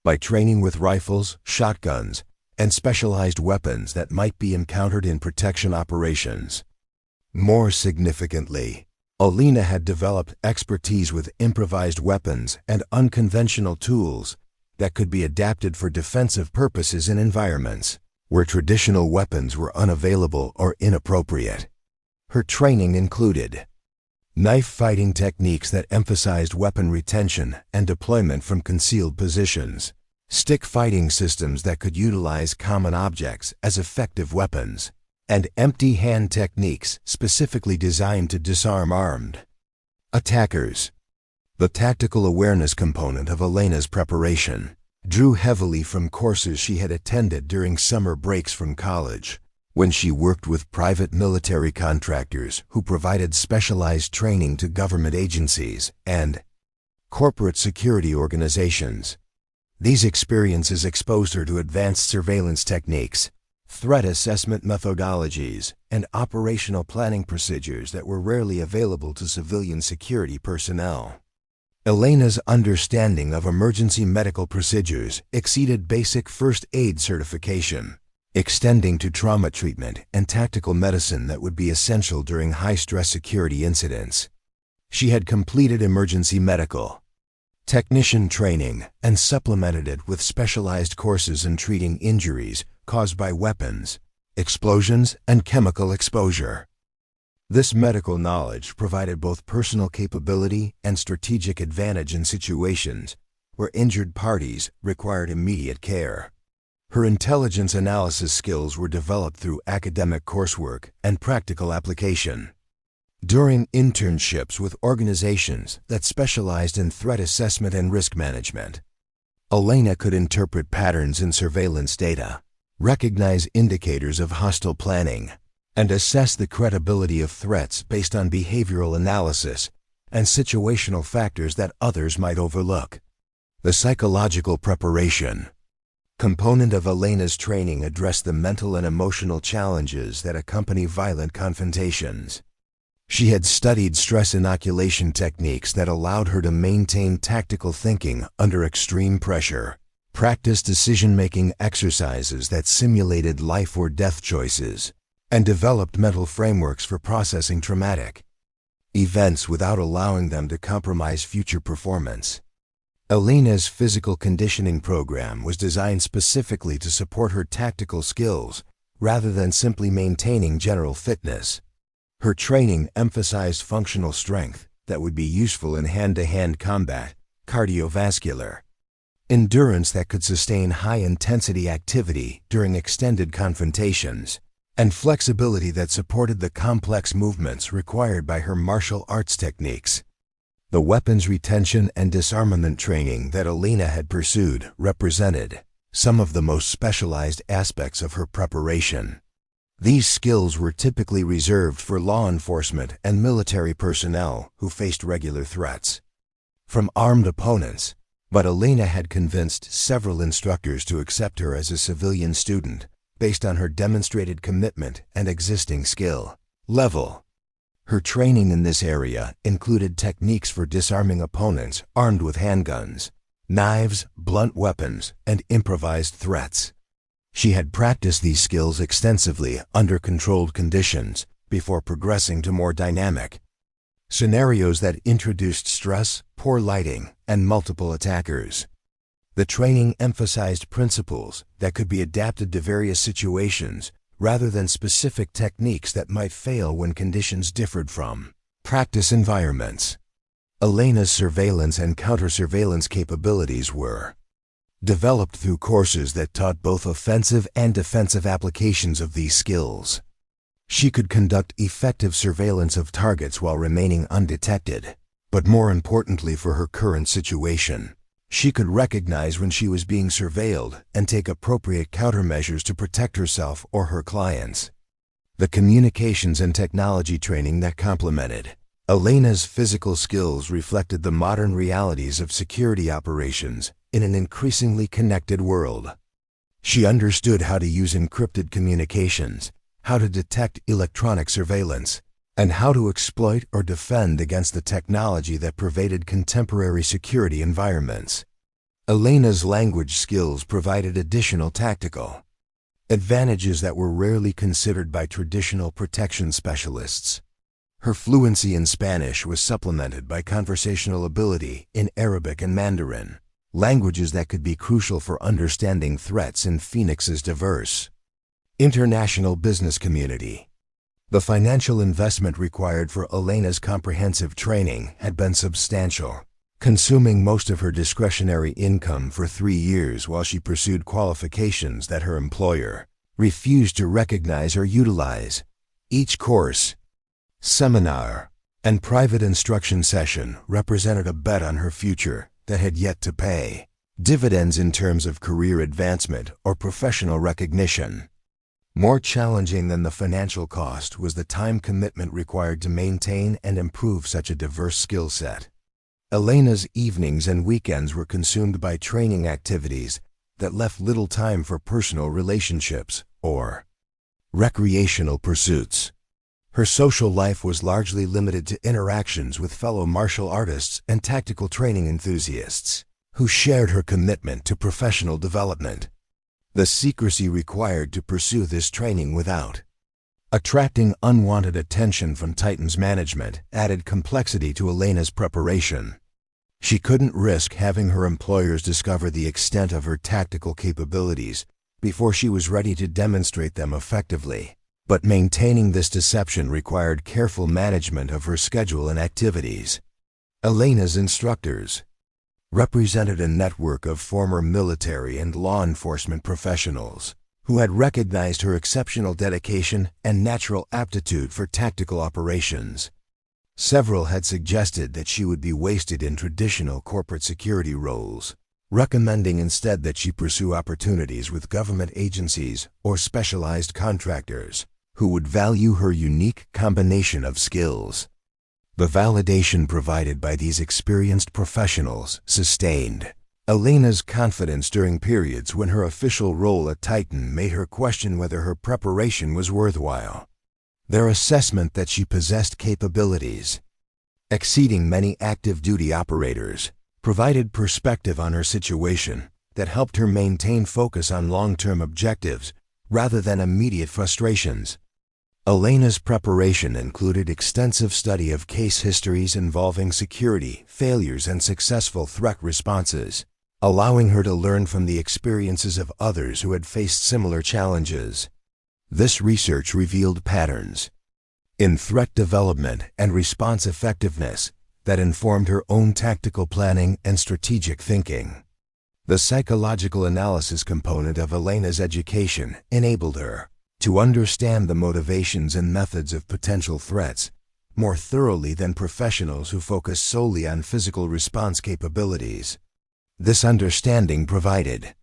by training with rifles, shotguns, and specialized weapons that might be encountered in protection operations. More significantly, Elena had developed expertise with improvised weapons and unconventional tools that could be adapted for defensive purposes in environments where traditional weapons were unavailable or inappropriate. Her training included knife fighting techniques that emphasized weapon retention and deployment from concealed positions, stick fighting systems that could utilize common objects as effective weapons, and empty hand techniques specifically designed to disarm armed attackers. The tactical awareness component of Elena's preparation drew heavily from courses she had attended during summer breaks from college, when she worked with private military contractors who provided specialized training to government agencies and corporate security organizations. These experiences exposed her to advanced surveillance techniques, threat assessment methodologies, and operational planning procedures that were rarely available to civilian security personnel. Elena's understanding of emergency medical procedures exceeded basic first aid certification, extending to trauma treatment and tactical medicine that would be essential during high-stress security incidents. She had completed emergency medical technician training and supplemented it with specialized courses in treating injuries caused by weapons, explosions, and chemical exposure. This medical knowledge provided both personal capability and strategic advantage in situations where injured parties required immediate care. Her intelligence analysis skills were developed through academic coursework and practical application. During internships with organizations that specialized in threat assessment and risk management, Elena could interpret patterns in surveillance data, recognize indicators of hostile planning, and assess the credibility of threats based on behavioral analysis and situational factors that others might overlook. The psychological preparation component of Elena's training addressed the mental and emotional challenges that accompany violent confrontations. She had studied stress inoculation techniques that allowed her to maintain tactical thinking under extreme pressure, practiced decision-making exercises that simulated life or death choices, and developed mental frameworks for processing traumatic events without allowing them to compromise future performance. Elena's physical conditioning program was designed specifically to support her tactical skills rather than simply maintaining general fitness. Her training emphasized functional strength that would be useful in hand-to-hand combat, cardiovascular endurance that could sustain high-intensity activity during extended confrontations, and flexibility that supported the complex movements required by her martial arts techniques. The weapons retention and disarmament training that Elena had pursued represented some of the most specialized aspects of her preparation. These skills were typically reserved for law enforcement and military personnel who faced regular threats from armed opponents, but Elena had convinced several instructors to accept her as a civilian student based on her demonstrated commitment and existing skill level. Her training in this area included techniques for disarming opponents armed with handguns, knives, blunt weapons, and improvised threats. She had practiced these skills extensively under controlled conditions before progressing to more dynamic scenarios that introduced stress, poor lighting, and multiple attackers. The training emphasized principles that could be adapted to various situations rather than specific techniques that might fail when conditions differed from practice environments. Elena's surveillance and counter-surveillance capabilities were developed through courses that taught both offensive and defensive applications of these skills. She could conduct effective surveillance of targets while remaining undetected, but more importantly for her current situation, she could recognize when she was being surveilled and take appropriate countermeasures to protect herself or her clients. The communications and technology training that complemented Elena's physical skills reflected the modern realities of security operations in an increasingly connected world. She understood how to use encrypted communications, how to detect electronic surveillance, and how to exploit or defend against the technology that pervaded contemporary security environments. Elena's language skills provided additional tactical advantages that were rarely considered by traditional protection specialists. Her fluency in Spanish was supplemented by conversational ability in Arabic and Mandarin, languages that could be crucial for understanding threats in Phoenix's diverse international business community. The financial investment required for Elena's comprehensive training had been substantial, consuming most of her discretionary income for 3 years while she pursued qualifications that her employer refused to recognize or utilize. Each course, seminar, and private instruction session represented a bet on her future that had yet to pay dividends in terms of career advancement or professional recognition. More challenging than the financial cost was the time commitment required to maintain and improve such a diverse skill set. Elena's evenings and weekends were consumed by training activities that left little time for personal relationships or recreational pursuits. Her social life was largely limited to interactions with fellow martial artists and tactical training enthusiasts who shared her commitment to professional development. The secrecy required to pursue this training without attracting unwanted attention from Titan's management added complexity to Elena's preparation. She couldn't risk having her employers discover the extent of her tactical capabilities before she was ready to demonstrate them effectively, but maintaining this deception required careful management of her schedule and activities. Elena's instructors represented a network of former military and law enforcement professionals who had recognized her exceptional dedication and natural aptitude for tactical operations. Several had suggested that she would be wasted in traditional corporate security roles, recommending instead that she pursue opportunities with government agencies or specialized contractors who would value her unique combination of skills. The validation provided by these experienced professionals sustained Elena's confidence during periods when her official role at Titan made her question whether her preparation was worthwhile. Their assessment that she possessed capabilities exceeding many active duty operators provided perspective on her situation that helped her maintain focus on long-term objectives rather than immediate frustrations. Elena's preparation included extensive study of case histories involving security, failures, and successful threat responses, allowing her to learn from the experiences of others who had faced similar challenges. This research revealed patterns in threat development and response effectiveness that informed her own tactical planning and strategic thinking. The psychological analysis component of Elena's education enabled her to understand the motivations and methods of potential threats more thoroughly than professionals who focus solely on physical response capabilities. This understanding provided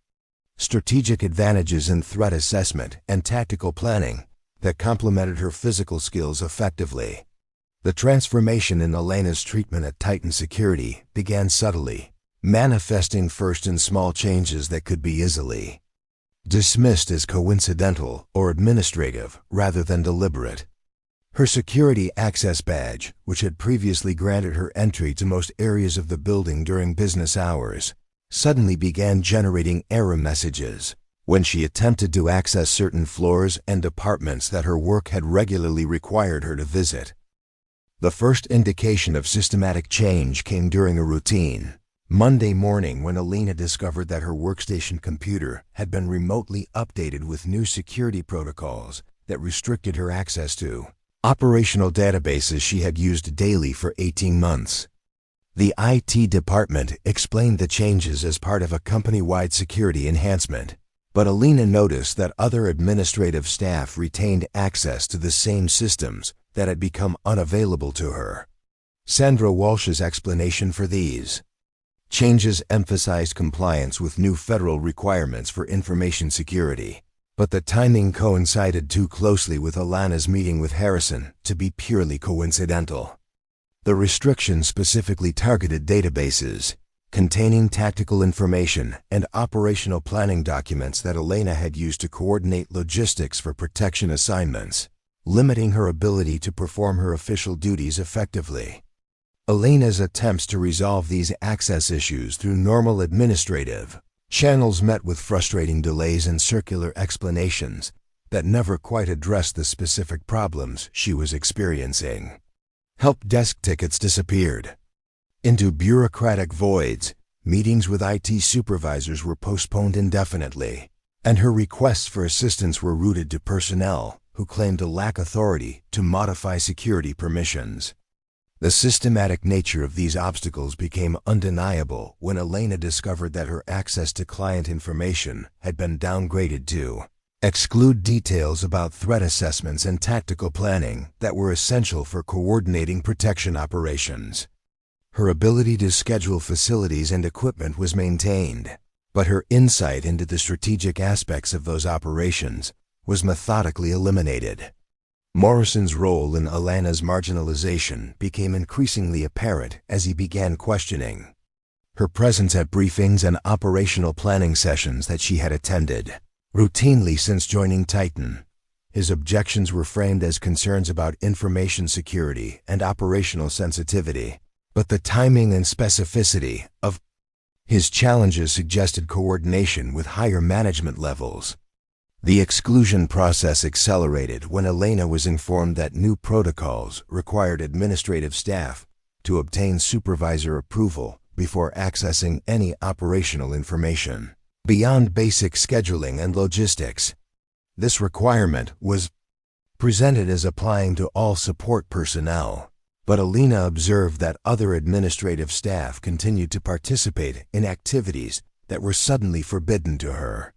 strategic advantages in threat assessment and tactical planning that complemented her physical skills effectively. The transformation in Elena's treatment at Titan Security began subtly, manifesting first in small changes that could be easily dismissed as coincidental or administrative rather than deliberate. Her security access badge, which had previously granted her entry to most areas of the building during business hours, suddenly began generating error messages when she attempted to access certain floors and departments that her work had regularly required her to visit. The first indication of systematic change came during a routine Monday morning when Elena discovered that her workstation computer had been remotely updated with new security protocols that restricted her access to operational databases she had used daily for 18 months. The IT department explained the changes as part of a company-wide security enhancement, but Elena noticed that other administrative staff retained access to the same systems that had become unavailable to her. Sandra Walsh's explanation for these changes emphasized compliance with new federal requirements for information security, but the timing coincided too closely with Elena's meeting with Harrison to be purely coincidental. The restrictions specifically targeted databases containing tactical information and operational planning documents that Elena had used to coordinate logistics for protection assignments, limiting her ability to perform her official duties effectively. Elena's attempts to resolve these access issues through normal administrative channels met with frustrating delays and circular explanations that never quite addressed the specific problems she was experiencing. Help desk tickets disappeared into bureaucratic voids, meetings with IT supervisors were postponed indefinitely, and her requests for assistance were routed to personnel who claimed to lack authority to modify security permissions. The systematic nature of these obstacles became undeniable when Elena discovered that her access to client information had been downgraded to exclude details about threat assessments and tactical planning that were essential for coordinating protection operations. Her ability to schedule facilities and equipment was maintained, but her insight into the strategic aspects of those operations was methodically eliminated. Morrison's role in Elena's marginalization became increasingly apparent as he began questioning her presence at briefings and operational planning sessions that she had attended routinely since joining Titan. His objections were framed as concerns about information security and operational sensitivity, but the timing and specificity of his challenges suggested coordination with higher management levels. The exclusion process accelerated when Elena was informed that new protocols required administrative staff to obtain supervisor approval before accessing any operational information beyond basic scheduling and logistics. This requirement was presented as applying to all support personnel, but Elena observed that other administrative staff continued to participate in activities that were suddenly forbidden to her.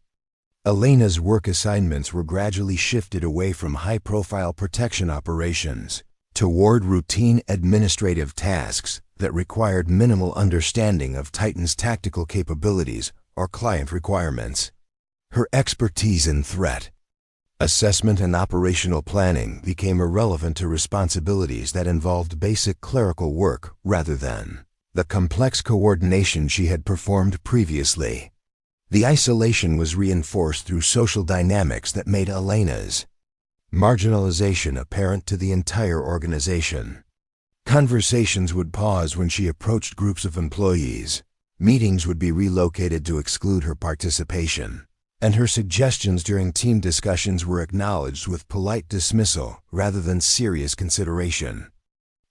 Elena's work assignments were gradually shifted away from high-profile protection operations toward routine administrative tasks that required minimal understanding of Titan's tactical capabilities or client requirements. Her expertise in threat assessment and operational planning became irrelevant to responsibilities that involved basic clerical work rather than the complex coordination she had performed previously. The isolation was reinforced through social dynamics that made Elena's marginalization apparent to the entire organization. Conversations would pause when she approached groups of employees. Meetings would be relocated to exclude her participation, and her suggestions during team discussions were acknowledged with polite dismissal rather than serious consideration.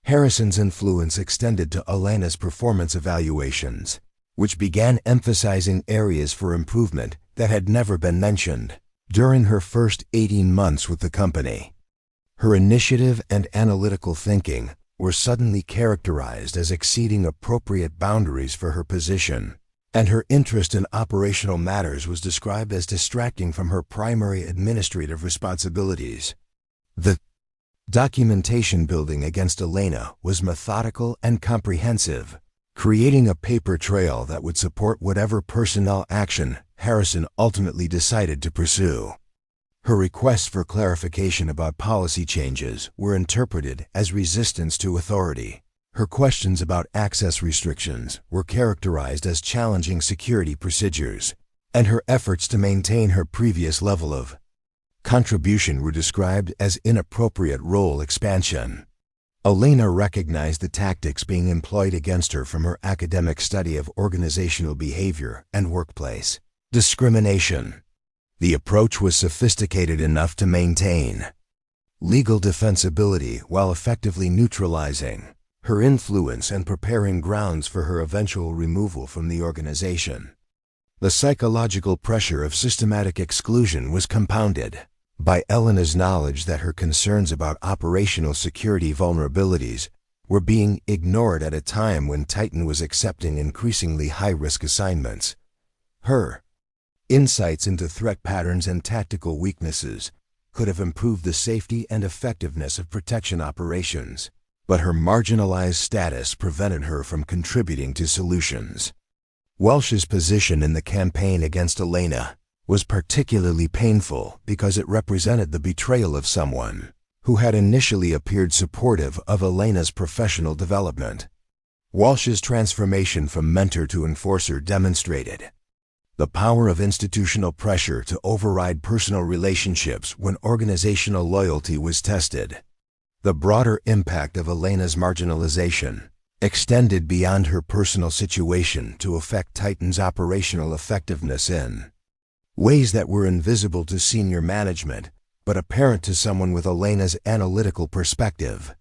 Harrison's influence extended to Elena's performance evaluations, which began emphasizing areas for improvement that had never been mentioned during her first 18 months with the company. Her initiative and analytical thinking were suddenly characterized as exceeding appropriate boundaries for her position, and her interest in operational matters was described as distracting from her primary administrative responsibilities. The documentation building against Elena was methodical and comprehensive, creating a paper trail that would support whatever personnel action Harrison ultimately decided to pursue. Her requests for clarification about policy changes were interpreted as resistance to authority. Her questions about access restrictions were characterized as challenging security procedures, and her efforts to maintain her previous level of contribution were described as inappropriate role expansion. Elena recognized the tactics being employed against her from her academic study of organizational behavior and workplace discrimination. The approach was sophisticated enough to maintain legal defensibility while effectively neutralizing her influence and preparing grounds for her eventual removal from the organization. The psychological pressure of systematic exclusion was compounded by Elena's knowledge that her concerns about operational security vulnerabilities were being ignored at a time when Titan was accepting increasingly high-risk assignments. Her insights into threat patterns and tactical weaknesses could have improved the safety and effectiveness of protection operations, but her marginalized status prevented her from contributing to solutions. Welsh's position in the campaign against Elena was particularly painful because it represented the betrayal of someone who had initially appeared supportive of Elena's professional development. Welsh's transformation from mentor to enforcer demonstrated the power of institutional pressure to override personal relationships when organizational loyalty was tested. The broader impact of Elena's marginalization extended beyond her personal situation to affect Titan's operational effectiveness in ways that were invisible to senior management, but apparent to someone with Elena's analytical perspective.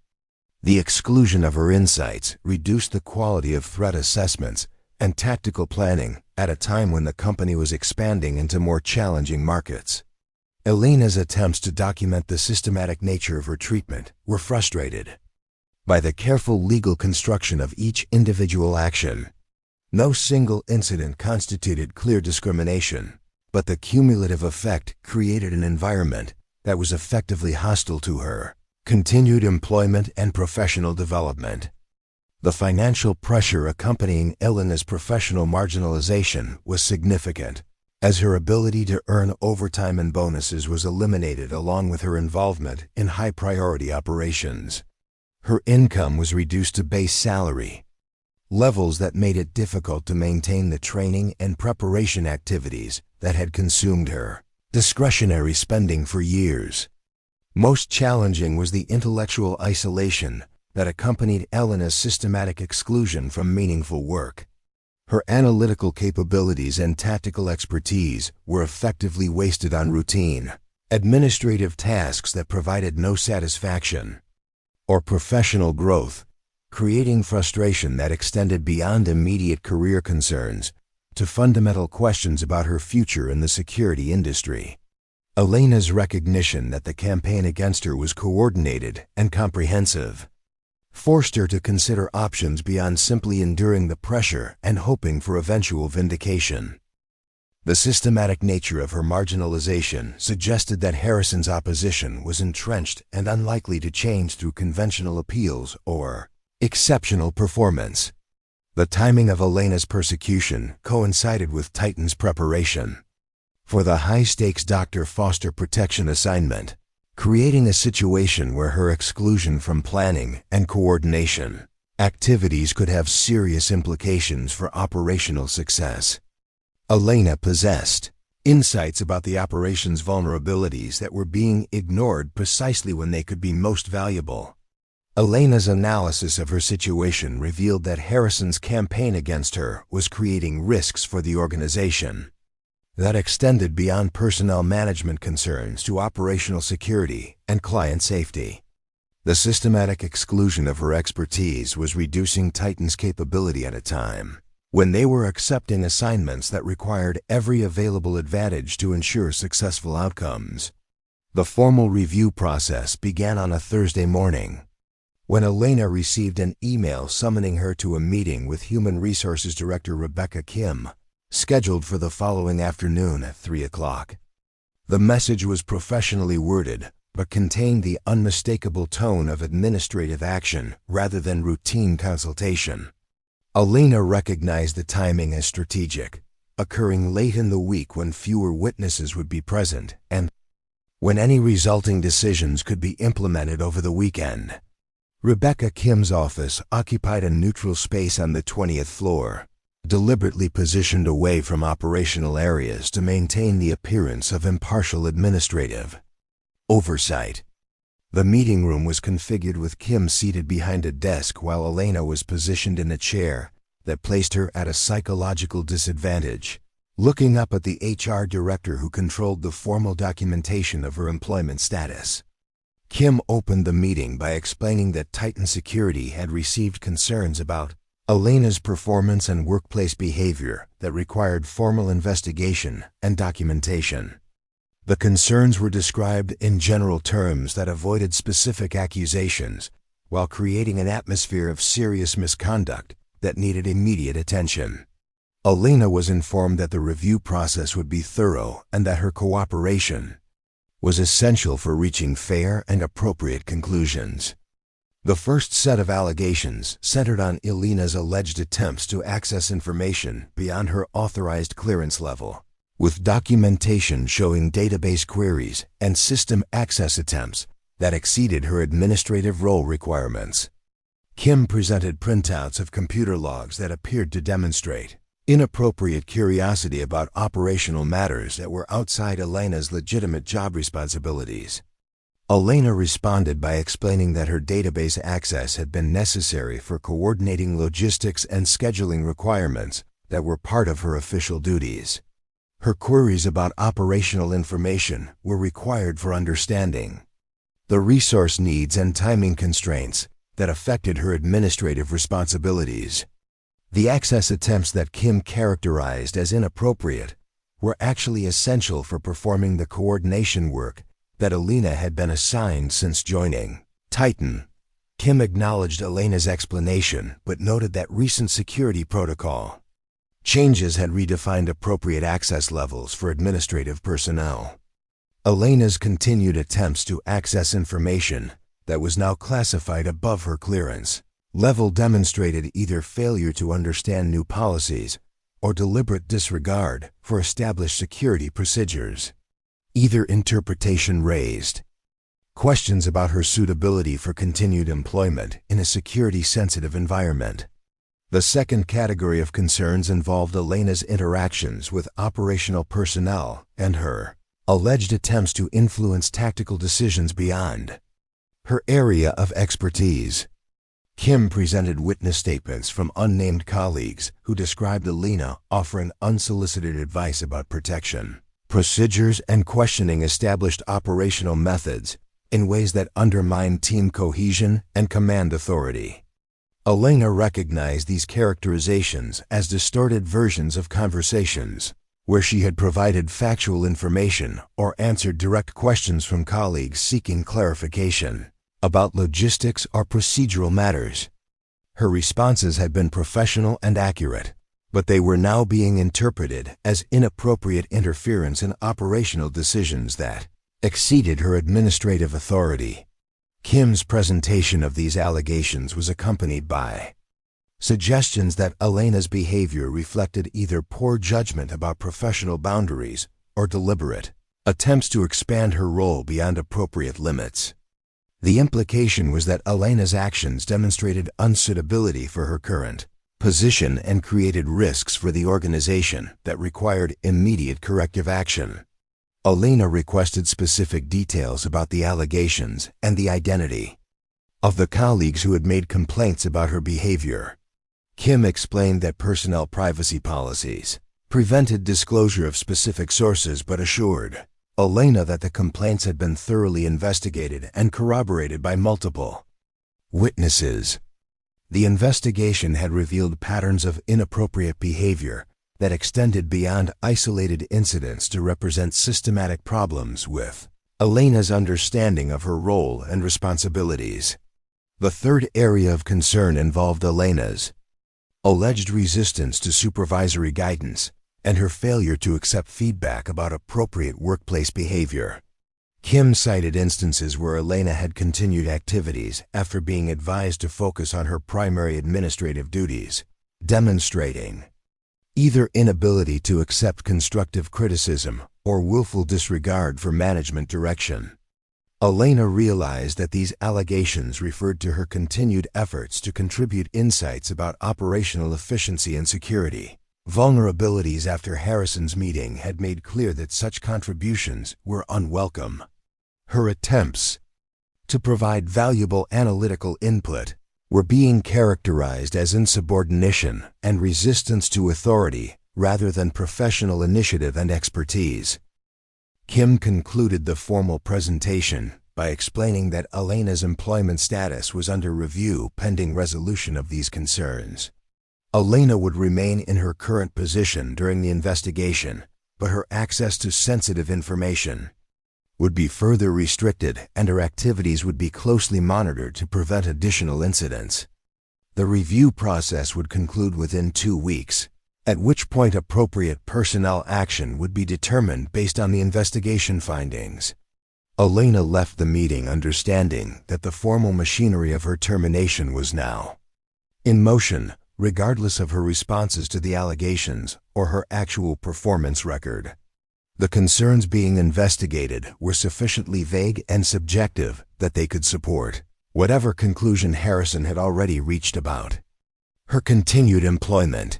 The exclusion of her insights reduced the quality of threat assessments and tactical planning at a time when the company was expanding into more challenging markets. Elena's attempts to document the systematic nature of her treatment were frustrated by the careful legal construction of each individual action. No single incident constituted clear discrimination, but the cumulative effect created an environment that was effectively hostile to her continued employment and professional development. The financial pressure accompanying Elena's professional marginalization was significant, as her ability to earn overtime and bonuses was eliminated along with her involvement in high-priority operations. Her income was reduced to base salary, levels that made it difficult to maintain the training and preparation activities that had consumed her discretionary spending for years. Most challenging was the intellectual isolation that accompanied Elena's systematic exclusion from meaningful work. Her analytical capabilities and tactical expertise were effectively wasted on routine, administrative tasks that provided no satisfaction or professional growth, creating frustration that extended beyond immediate career concerns to fundamental questions about her future in the security industry. Elena's recognition that the campaign against her was coordinated and comprehensive forced her to consider options beyond simply enduring the pressure and hoping for eventual vindication. The systematic nature of her marginalization suggested that Harrison's opposition was entrenched and unlikely to change through conventional appeals or exceptional performance. The timing of Elena's persecution coincided with Titan's preparation for the high-stakes Dr. Foster protection assignment, creating a situation where her exclusion from planning and coordination activities could have serious implications for operational success. Elena possessed insights about the operation's vulnerabilities that were being ignored precisely when they could be most valuable. Elena's analysis of her situation revealed that Harrison's campaign against her was creating risks for the organization. that extended beyond personnel management concerns to operational security and client safety. The systematic exclusion of her expertise was reducing Titan's capability at a time when they were accepting assignments that required every available advantage to ensure successful outcomes. The formal review process began on a Thursday morning, when Elena received an email summoning her to a meeting with Human Resources Director Rebecca Kim, scheduled for the following afternoon at 3 o'clock. The message was professionally worded, but contained the unmistakable tone of administrative action rather than routine consultation. Elena recognized the timing as strategic, occurring late in the week when fewer witnesses would be present and when any resulting decisions could be implemented over the weekend. Rebecca Kim's office occupied a neutral space on the 20th floor, deliberately positioned away from operational areas to maintain the appearance of impartial administrative oversight. The meeting room was configured with Kim seated behind a desk while Elena was positioned in a chair that placed her at a psychological disadvantage, looking up at the HR director who controlled the formal documentation of her employment status. Kim opened the meeting by explaining that Titan Security had received concerns about Elena's performance and workplace behavior that required formal investigation and documentation. The concerns were described in general terms that avoided specific accusations while creating an atmosphere of serious misconduct that needed immediate attention. Elena was informed that the review process would be thorough and that her cooperation was essential for reaching fair and appropriate conclusions. The first set of allegations centered on Elena's alleged attempts to access information beyond her authorized clearance level, with documentation showing database queries and system access attempts that exceeded her administrative role requirements. Kim presented printouts of computer logs that appeared to demonstrate inappropriate curiosity about operational matters that were outside Elena's legitimate job responsibilities. Elena responded by explaining that her database access had been necessary for coordinating logistics and scheduling requirements that were part of her official duties. Her queries about operational information were required for understanding the resource needs and timing constraints that affected her administrative responsibilities. The access attempts that Kim characterized as inappropriate were actually essential for performing the coordination work that Elena had been assigned since joining Titan. Kim acknowledged Elena's explanation but noted that recent security protocol changes had redefined appropriate access levels for administrative personnel. Elena's continued attempts to access information that was now classified above her clearance level demonstrated either failure to understand new policies or deliberate disregard for established security procedures. Either interpretation raised questions about her suitability for continued employment in a security-sensitive environment. The second category of concerns involved Elena's interactions with operational personnel and her alleged attempts to influence tactical decisions beyond her area of expertise. Kim presented witness statements from unnamed colleagues who described Elena offering unsolicited advice about protection procedures and questioning established operational methods in ways that undermined team cohesion and command authority. Elena recognized these characterizations as distorted versions of conversations, where she had provided factual information or answered direct questions from colleagues seeking clarification about logistics or procedural matters. Her responses had been professional and accurate, but they were now being interpreted as inappropriate interference in operational decisions that exceeded her administrative authority. Kim's presentation of these allegations was accompanied by suggestions that Elena's behavior reflected either poor judgment about professional boundaries or deliberate attempts to expand her role beyond appropriate limits. The implication was that Elena's actions demonstrated unsuitability for her current position and created risks for the organization that required immediate corrective action. Elena requested specific details about the allegations and the identity of the colleagues who had made complaints about her behavior. Kim explained that personnel privacy policies prevented disclosure of specific sources but assured Elena that the complaints had been thoroughly investigated and corroborated by multiple witnesses. The investigation had revealed patterns of inappropriate behavior that extended beyond isolated incidents to represent systematic problems with Elena's understanding of her role and responsibilities. The third area of concern involved Elena's alleged resistance to supervisory guidance and her failure to accept feedback about appropriate workplace behavior. Kim cited instances where Elena had continued activities after being advised to focus on her primary administrative duties, demonstrating either inability to accept constructive criticism or willful disregard for management direction. Elena realized that these allegations referred to her continued efforts to contribute insights about operational efficiency and security. Vulnerabilities after Harrison's meeting had made clear that such contributions were unwelcome. Her attempts to provide valuable analytical input were being characterized as insubordination and resistance to authority rather than professional initiative and expertise. Kim concluded the formal presentation by explaining that Elena's employment status was under review pending resolution of these concerns. Elena would remain in her current position during the investigation, but her access to sensitive information would be further restricted and her activities would be closely monitored to prevent additional incidents. The review process would conclude within 2 weeks, at which point appropriate personnel action would be determined based on the investigation findings. Elena left the meeting understanding that the formal machinery of her termination was now in motion, regardless of her responses to the allegations or her actual performance record. The concerns being investigated were sufficiently vague and subjective that they could support whatever conclusion Harrison had already reached about her continued employment.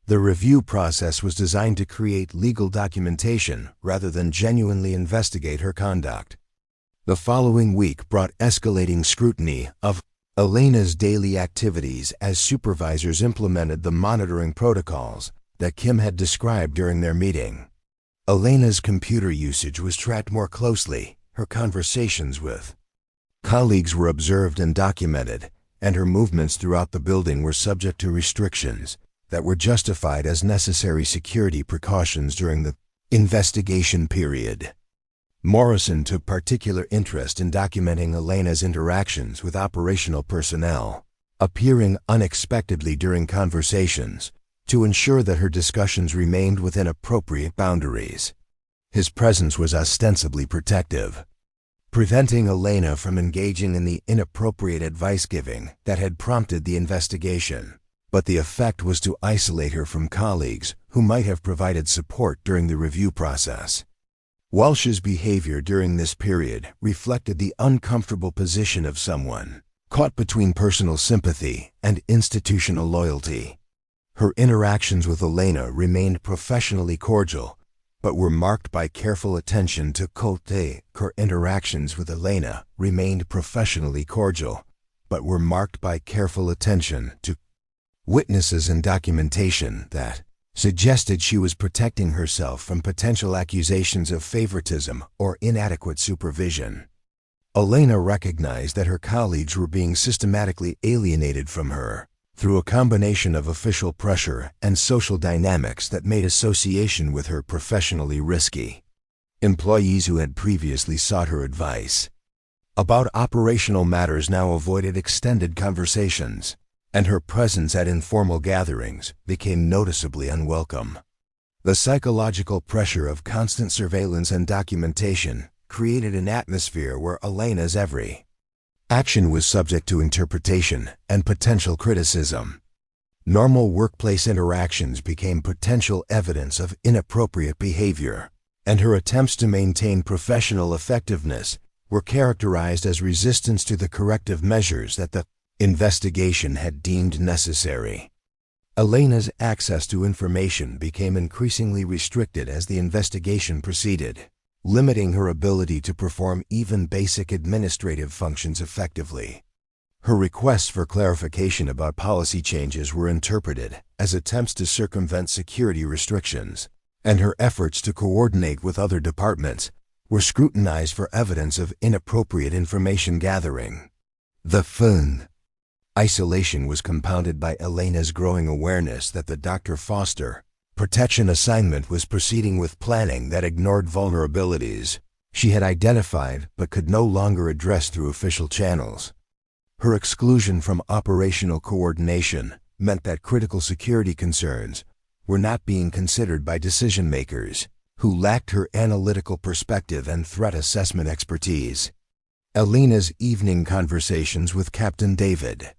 The review process was designed to create legal documentation rather than genuinely investigate her conduct. The following week brought escalating scrutiny of Elena's daily activities as supervisors implemented the monitoring protocols that Kim had described during their meeting. Elena's computer usage was tracked more closely, her conversations with colleagues were observed and documented, and her movements throughout the building were subject to restrictions that were justified as necessary security precautions during the investigation period. Morrison took particular interest in documenting Elena's interactions with operational personnel, appearing unexpectedly during conversations to ensure that her discussions remained within appropriate boundaries. His presence was ostensibly protective, preventing Elena from engaging in the inappropriate advice-giving that had prompted the investigation. But the effect was to isolate her from colleagues who might have provided support during the review process. Walsh's behavior during this period reflected the uncomfortable position of someone caught between personal sympathy and institutional loyalty. Her interactions with Elena remained professionally cordial, but were marked by careful attention to coveted. Her interactions with Elena remained professionally cordial, but were marked by careful attention to witnesses and documentation that suggested she was protecting herself from potential accusations of favoritism or inadequate supervision. Elena recognized that her colleagues were being systematically alienated from her through a combination of official pressure and social dynamics that made association with her professionally risky. Employees who had previously sought her advice about operational matters now avoided extended conversations, and her presence at informal gatherings became noticeably unwelcome. The psychological pressure of constant surveillance and documentation created an atmosphere where Elena's every action was subject to interpretation and potential criticism. Normal workplace interactions became potential evidence of inappropriate behavior, and her attempts to maintain professional effectiveness were characterized as resistance to the corrective measures that the investigation had deemed necessary. Elena's access to information became increasingly restricted as the investigation proceeded, limiting her ability to perform even basic administrative functions effectively. Her requests for clarification about policy changes were interpreted as attempts to circumvent security restrictions, and her efforts to coordinate with other departments were scrutinized for evidence of inappropriate information gathering. The fun. Isolation was compounded by Elena's growing awareness that the Dr. Foster protection assignment was proceeding with planning that ignored vulnerabilities she had identified but could no longer address through official channels. Her exclusion from operational coordination meant that critical security concerns were not being considered by decision-makers who lacked her analytical perspective and threat assessment expertise. Elena's evening conversations with Captain David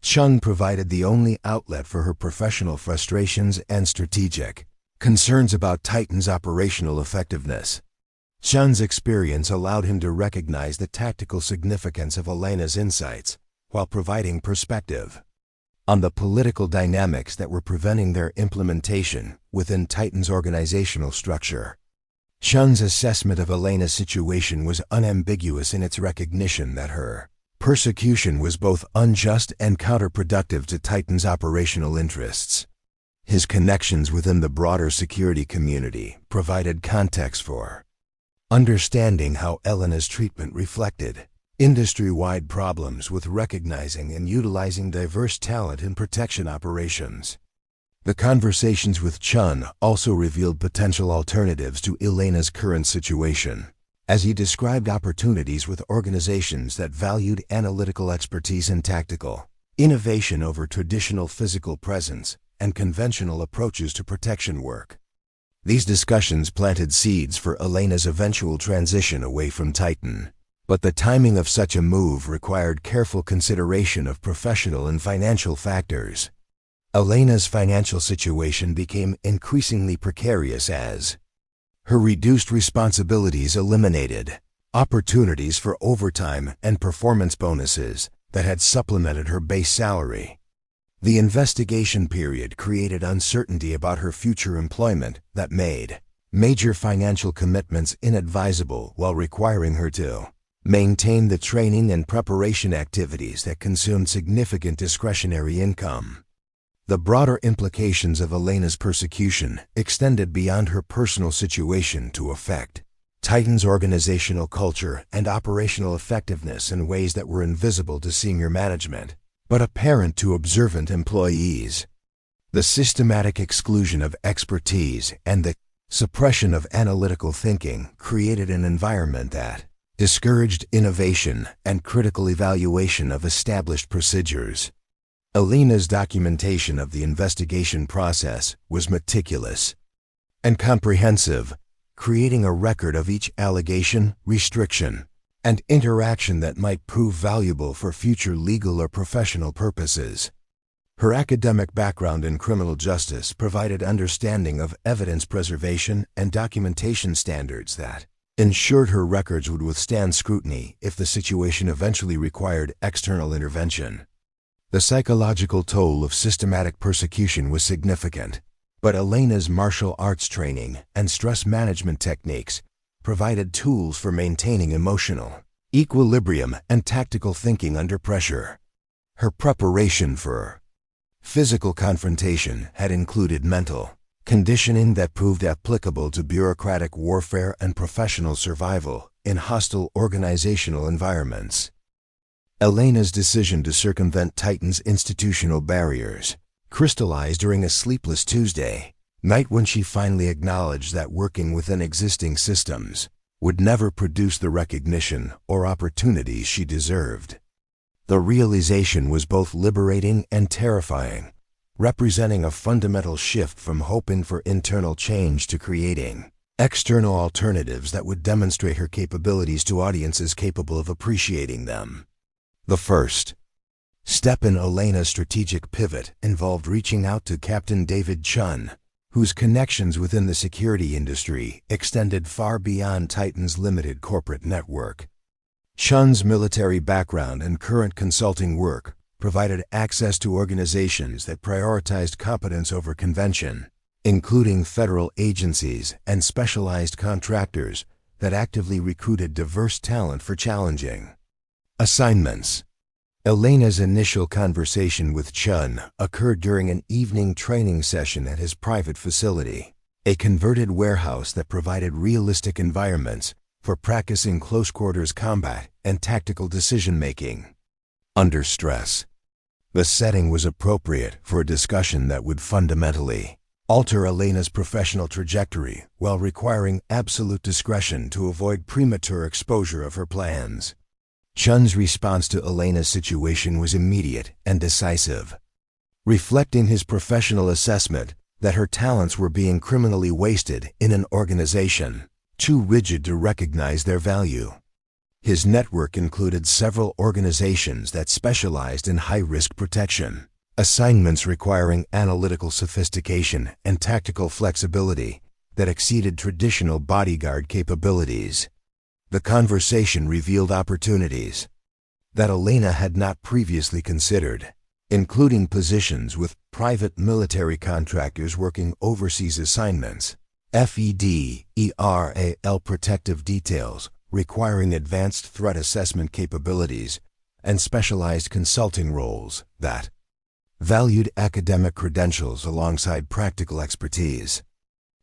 Chun provided the only outlet for her professional frustrations and strategic concerns about Titan's operational effectiveness. Chun's experience allowed him to recognize the tactical significance of Elena's insights while providing perspective on the political dynamics that were preventing their implementation within Titan's organizational structure. Chun's assessment of Elena's situation was unambiguous in its recognition that her persecution was both unjust and counterproductive to Titan's operational interests. His connections within the broader security community provided context for understanding how Elena's treatment reflected industry-wide problems with recognizing and utilizing diverse talent in protection operations. The conversations with Chun also revealed potential alternatives to Elena's current situation, as he described opportunities with organizations that valued analytical expertise and tactical innovation over traditional physical presence and conventional approaches to protection work. These discussions planted seeds for Elena's eventual transition away from Titan, but the timing of such a move required careful consideration of professional and financial factors. Elena's financial situation became increasingly precarious as her reduced responsibilities eliminated opportunities for overtime and performance bonuses that had supplemented her base salary. The investigation period created uncertainty about her future employment that made major financial commitments inadvisable while requiring her to maintain the training and preparation activities that consumed significant discretionary income. The broader implications of Elena's persecution extended beyond her personal situation to affect Titan's organizational culture and operational effectiveness in ways that were invisible to senior management, but apparent to observant employees. The systematic exclusion of expertise and the suppression of analytical thinking created an environment that discouraged innovation and critical evaluation of established procedures. Elena's documentation of the investigation process was meticulous and comprehensive, creating a record of each allegation, restriction, and interaction that might prove valuable for future legal or professional purposes. Her academic background in criminal justice provided understanding of evidence preservation and documentation standards that ensured her records would withstand scrutiny if the situation eventually required external intervention. The psychological toll of systematic persecution was significant, but Elena's martial arts training and stress management techniques provided tools for maintaining emotional equilibrium and tactical thinking under pressure. Her preparation for physical confrontation had included mental conditioning that proved applicable to bureaucratic warfare and professional survival in hostile organizational environments. Elena's decision to circumvent Titan's institutional barriers crystallized during a sleepless Tuesday night when she finally acknowledged that working within existing systems would never produce the recognition or opportunities she deserved. The realization was both liberating and terrifying, representing a fundamental shift from hoping for internal change to creating external alternatives that would demonstrate her capabilities to audiences capable of appreciating them. The first step in Elena's strategic pivot involved reaching out to Captain David Chun, whose connections within the security industry extended far beyond Titan's limited corporate network. Chun's military background and current consulting work provided access to organizations that prioritized competence over convention, including federal agencies and specialized contractors that actively recruited diverse talent for challenging assignments. Elena's initial conversation with Chun occurred during an evening training session at his private facility, a converted warehouse that provided realistic environments for practicing close-quarters combat and tactical decision-making. Under stress, the setting was appropriate for a discussion that would fundamentally alter Elena's professional trajectory while requiring absolute discretion to avoid premature exposure of her plans. Chun's response to Elena's situation was immediate and decisive, reflecting his professional assessment that her talents were being criminally wasted in an organization too rigid to recognize their value. His network included several organizations that specialized in high-risk protection, assignments requiring analytical sophistication and tactical flexibility that exceeded traditional bodyguard capabilities. The conversation revealed opportunities that Elena had not previously considered, including positions with private military contractors working overseas assignments, FEDERAL protective details requiring advanced threat assessment capabilities, and specialized consulting roles that valued academic credentials alongside practical expertise.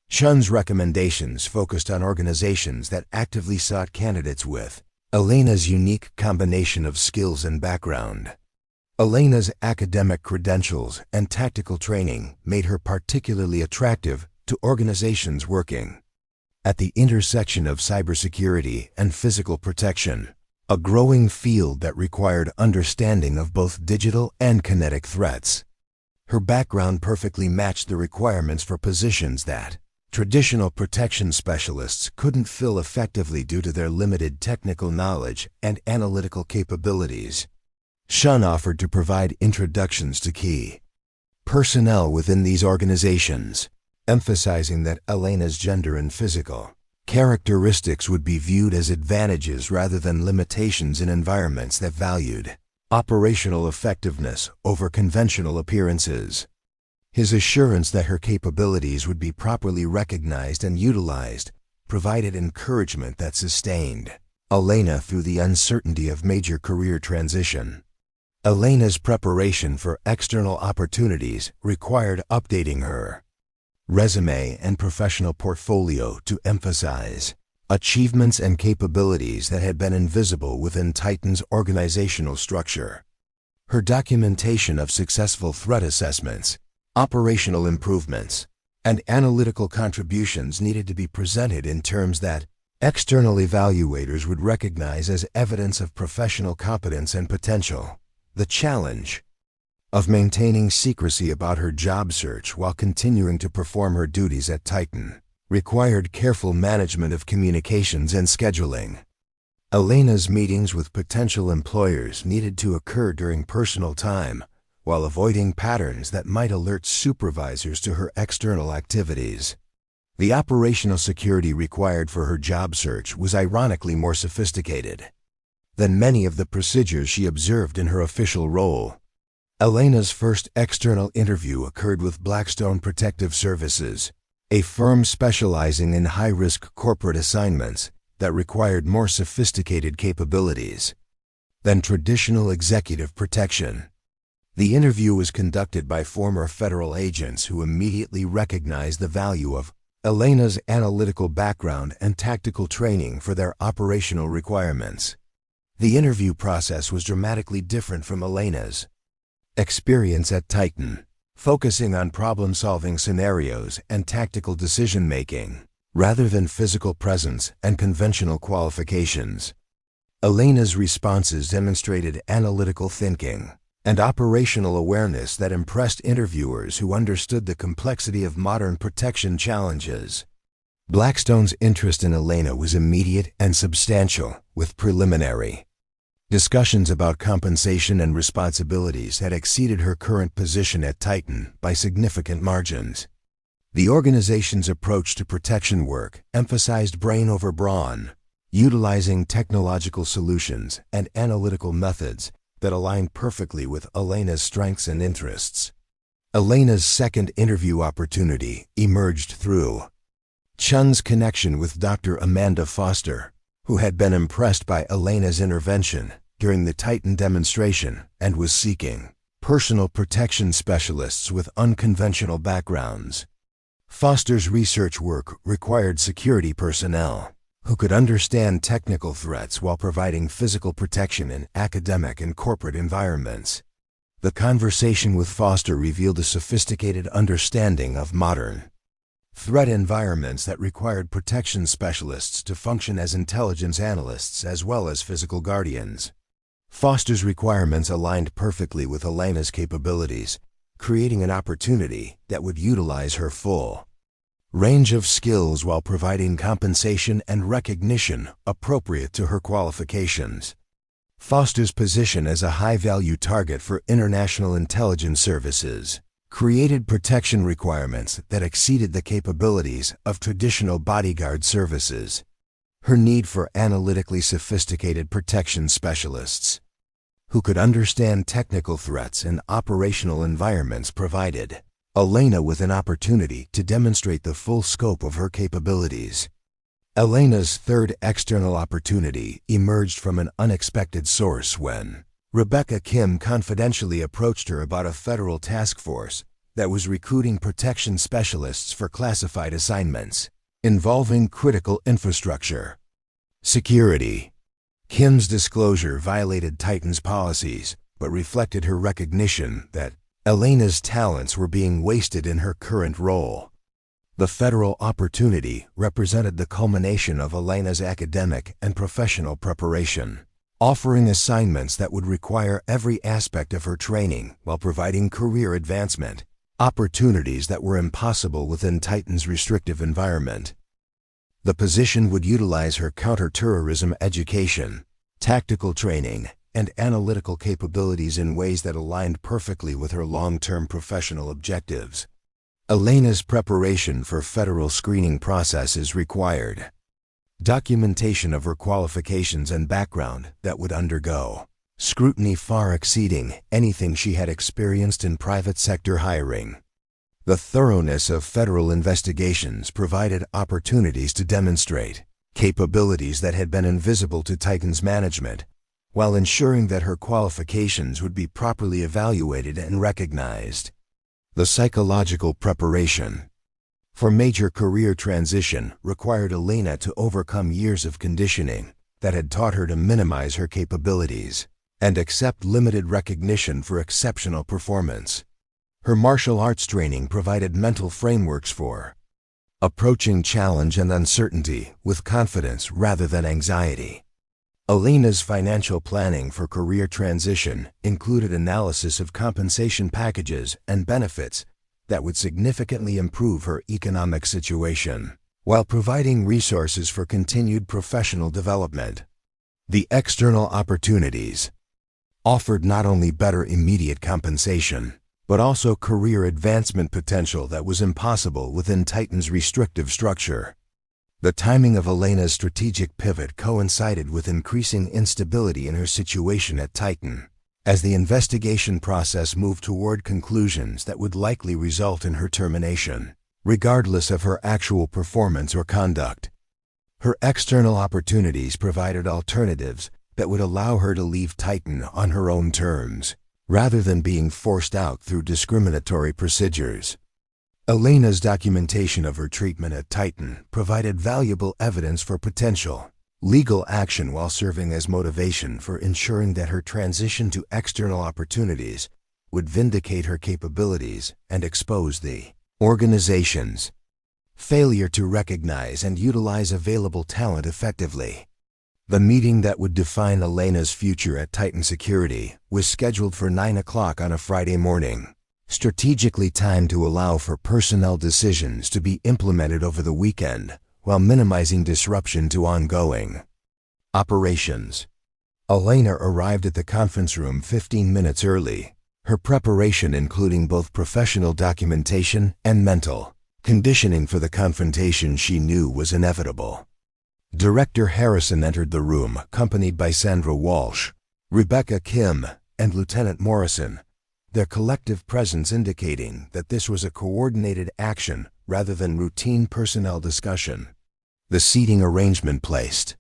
Chun's recommendations focused on organizations that actively sought candidates with Elena's unique combination of skills and background. Elena's academic credentials and tactical training made her particularly attractive to organizations working at the intersection of cybersecurity and physical protection, a growing field that required understanding of both digital and kinetic threats. Her background perfectly matched the requirements for positions that traditional protection specialists couldn't fill effectively due to their limited technical knowledge and analytical capabilities. Chun offered to provide introductions to key personnel within these organizations, emphasizing that Elena's gender and physical characteristics would be viewed as advantages rather than limitations in environments that valued operational effectiveness over conventional appearances. His assurance that her capabilities would be properly recognized and utilized provided encouragement that sustained Elena through the uncertainty of major career transition. Elena's preparation for external opportunities required updating her resume and professional portfolio to emphasize achievements and capabilities that had been invisible within Titan's organizational structure. Her documentation of successful threat assessments, operational improvements, and analytical contributions needed to be presented in terms that external evaluators would recognize as evidence of professional competence and potential. The challenge of maintaining secrecy about her job search while continuing to perform her duties at Titan required careful management of communications and scheduling. Elena's meetings with potential employers needed to occur during personal time, while avoiding patterns that might alert supervisors to her external activities. The operational security required for her job search was ironically more sophisticated than many of the procedures she observed in her official role. Elena's first external interview occurred with Blackstone Protective Services, a firm specializing in high-risk corporate assignments that required more sophisticated capabilities than traditional executive protection. The interview was conducted by former federal agents who immediately recognized the value of Elena's analytical background and tactical training for their operational requirements. The interview process was dramatically different from Elena's experience at Titan, focusing on problem-solving scenarios and tactical decision-making, rather than physical presence and conventional qualifications. Elena's responses demonstrated analytical thinking and operational awareness that impressed interviewers who understood the complexity of modern protection challenges. Blackstone's interest in Elena was immediate and substantial, with preliminary discussions about compensation and responsibilities had exceeded her current position at Titan by significant margins. The organization's approach to protection work emphasized brain over brawn, utilizing technological solutions and analytical methods that aligned perfectly with Elena's strengths and interests. Elena's second interview opportunity emerged through Chun's connection with Dr. Amanda Foster, who had been impressed by Elena's intervention during the Titan demonstration and was seeking personal protection specialists with unconventional backgrounds. Foster's research work required security personnel who could understand technical threats while providing physical protection in academic and corporate environments. The conversation with Foster revealed a sophisticated understanding of modern threat environments that required protection specialists to function as intelligence analysts as well as physical guardians. Foster's requirements aligned perfectly with Elena's capabilities, creating an opportunity that would utilize her full range of skills while providing compensation and recognition appropriate to her qualifications. Foster's position as a high-value target for international intelligence services created protection requirements that exceeded the capabilities of traditional bodyguard services. Her need for analytically sophisticated protection specialists who could understand technical threats and operational environments provided Elena with an opportunity to demonstrate the full scope of her capabilities. Elena's third external opportunity emerged from an unexpected source when Rebecca Kim confidentially approached her about a federal task force that was recruiting protection specialists for classified assignments involving critical infrastructure security. Kim's disclosure violated Titan's policies, but reflected her recognition that Elena's talents were being wasted in her current role. The federal opportunity represented the culmination of Elena's academic and professional preparation, offering assignments that would require every aspect of her training while providing career advancement, opportunities that were impossible within Titan's restrictive environment. The position would utilize her counterterrorism education, tactical training, and analytical capabilities in ways that aligned perfectly with her long-term professional objectives. Elena's preparation for federal screening processes required documentation of her qualifications and background that would undergo scrutiny far exceeding anything she had experienced in private sector hiring. The thoroughness of federal investigations provided opportunities to demonstrate capabilities that had been invisible to Titan's management, while ensuring that her qualifications would be properly evaluated and recognized. The psychological preparation for major career transition required Elena to overcome years of conditioning that had taught her to minimize her capabilities and accept limited recognition for exceptional performance. Her martial arts training provided mental frameworks for approaching challenge and uncertainty with confidence rather than anxiety. Elena's financial planning for career transition included analysis of compensation packages and benefits that would significantly improve her economic situation, while providing resources for continued professional development. The external opportunities offered not only better immediate compensation, but also career advancement potential that was impossible within Titan's restrictive structure. The timing of Elena's strategic pivot coincided with increasing instability in her situation at Titan, as the investigation process moved toward conclusions that would likely result in her termination, regardless of her actual performance or conduct. Her external opportunities provided alternatives that would allow her to leave Titan on her own terms, rather than being forced out through discriminatory procedures. Elena's documentation of her treatment at Titan provided valuable evidence for potential legal action while serving as motivation for ensuring that her transition to external opportunities would vindicate her capabilities and expose the organization's failure to recognize and utilize available talent effectively. The meeting that would define Elena's future at Titan Security was scheduled for 9 o'clock on a Friday morning, strategically timed to allow for personnel decisions to be implemented over the weekend while minimizing disruption to ongoing operations. Elena arrived at the conference room 15 minutes early, her preparation including both professional documentation and mental conditioning for the confrontation she knew was inevitable. Director Harrison entered the room, accompanied by Sandra Walsh, Rebecca Kim, and Lieutenant Morrison, their collective presence indicating that this was a coordinated action rather than routine personnel discussion. The seating arrangement placed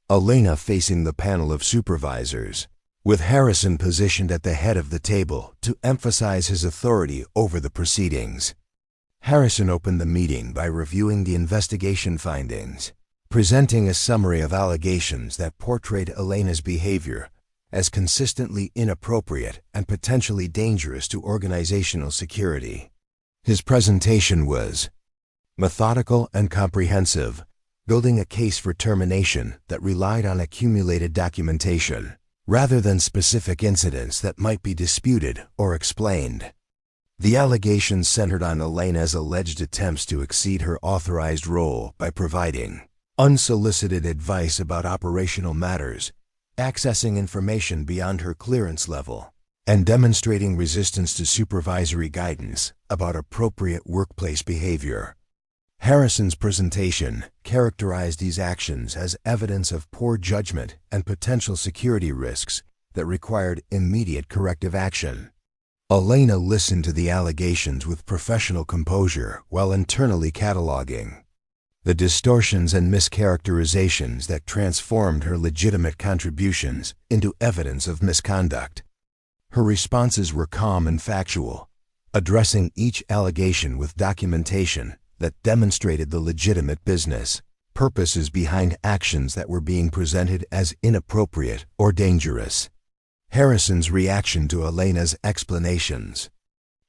Elena facing the panel of supervisors, with Harrison positioned at the head of the table to emphasize his authority over the proceedings. Harrison opened the meeting by reviewing the investigation findings, presenting a summary of allegations that portrayed Elena's behavior as consistently inappropriate and potentially dangerous to organizational security. His presentation was methodical and comprehensive, building a case for termination that relied on accumulated documentation, rather than specific incidents that might be disputed or explained. The allegations centered on Elena's alleged attempts to exceed her authorized role by providing unsolicited advice about operational matters, accessing information beyond her clearance level, and demonstrating resistance to supervisory guidance about appropriate workplace behavior. Harrison's presentation characterized these actions as evidence of poor judgment and potential security risks that required immediate corrective action. Elena listened to the allegations with professional composure while internally cataloging the distortions and mischaracterizations that transformed her legitimate contributions into evidence of misconduct. Her responses were calm and factual, addressing each allegation with documentation that demonstrated the legitimate business purposes behind actions that were being presented as inappropriate or dangerous. Harrison's reaction to Elena's explanations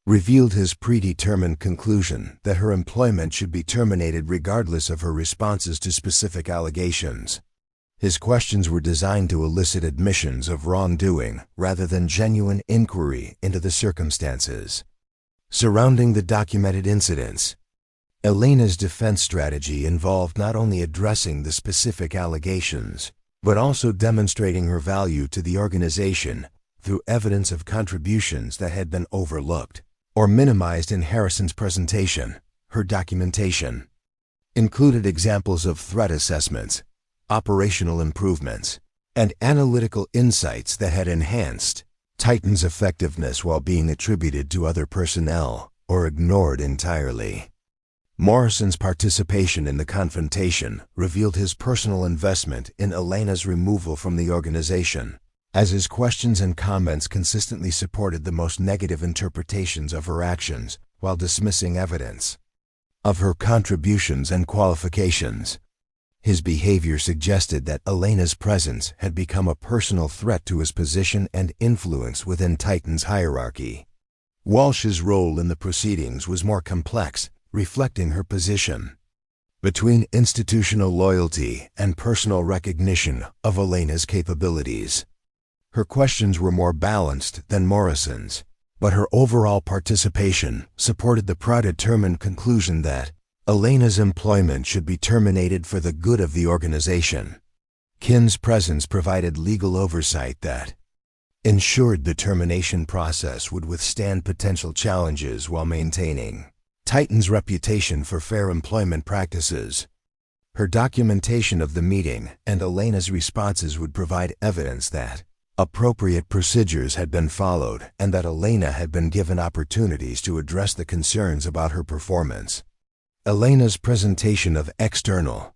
revealed his predetermined conclusion that her employment should be terminated regardless of her responses to specific allegations. His questions were designed to elicit admissions of wrongdoing rather than genuine inquiry into the circumstances surrounding the documented incidents. Elena's defense strategy involved not only addressing the specific allegations, but also demonstrating her value to the organization through evidence of contributions that had been overlooked or minimized in Harrison's presentation. Her documentation included examples of threat assessments, operational improvements, and analytical insights that had enhanced Titan's effectiveness while being attributed to other personnel or ignored entirely. Morrison's participation in the confrontation revealed his personal investment in Elena's removal from the organization, as his questions and comments consistently supported the most negative interpretations of her actions while dismissing evidence of her contributions and qualifications. His behavior suggested that Elena's presence had become a personal threat to his position and influence within Titan's hierarchy. Walsh's role in the proceedings was more complex, reflecting her position between institutional loyalty and personal recognition of Elena's capabilities. Her questions were more balanced than Morrison's, but her overall participation supported the predetermined conclusion that Elena's employment should be terminated for the good of the organization. Kin's presence provided legal oversight that ensured the termination process would withstand potential challenges while maintaining Titan's reputation for fair employment practices. Her documentation of the meeting and Elena's responses would provide evidence that appropriate procedures had been followed and that Elena had been given opportunities to address the concerns about her performance. Elena's presentation of external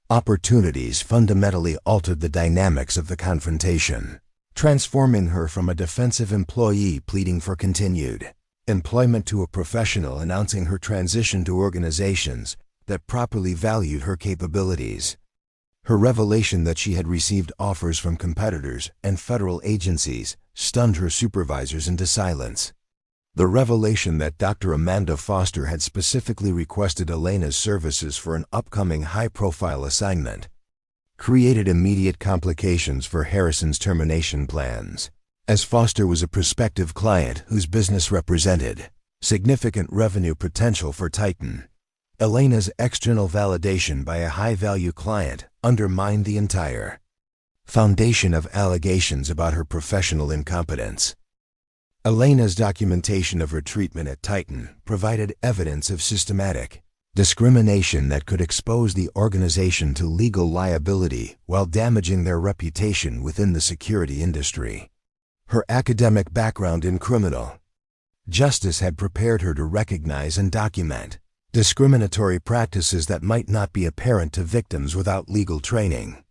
opportunities fundamentally altered the dynamics of the confrontation, transforming her from a defensive employee pleading for continued employment to a professional announcing her transition to organizations that properly valued her capabilities. Her revelation that she had received offers from competitors and federal agencies stunned her supervisors into silence. The revelation that Dr. Amanda Foster had specifically requested Elena's services for an upcoming high-profile assignment created immediate complications for Harrison's termination plans, as Foster was a prospective client whose business represented significant revenue potential for Titan. Elena's external validation by a high-value client undermined the entire foundation of allegations about her professional incompetence. Elena's documentation of her treatment at Titan provided evidence of systematic discrimination that could expose the organization to legal liability while damaging their reputation within the security industry. Her academic background in criminal justice had prepared her to recognize and document discriminatory practices that might not be apparent to victims without legal training.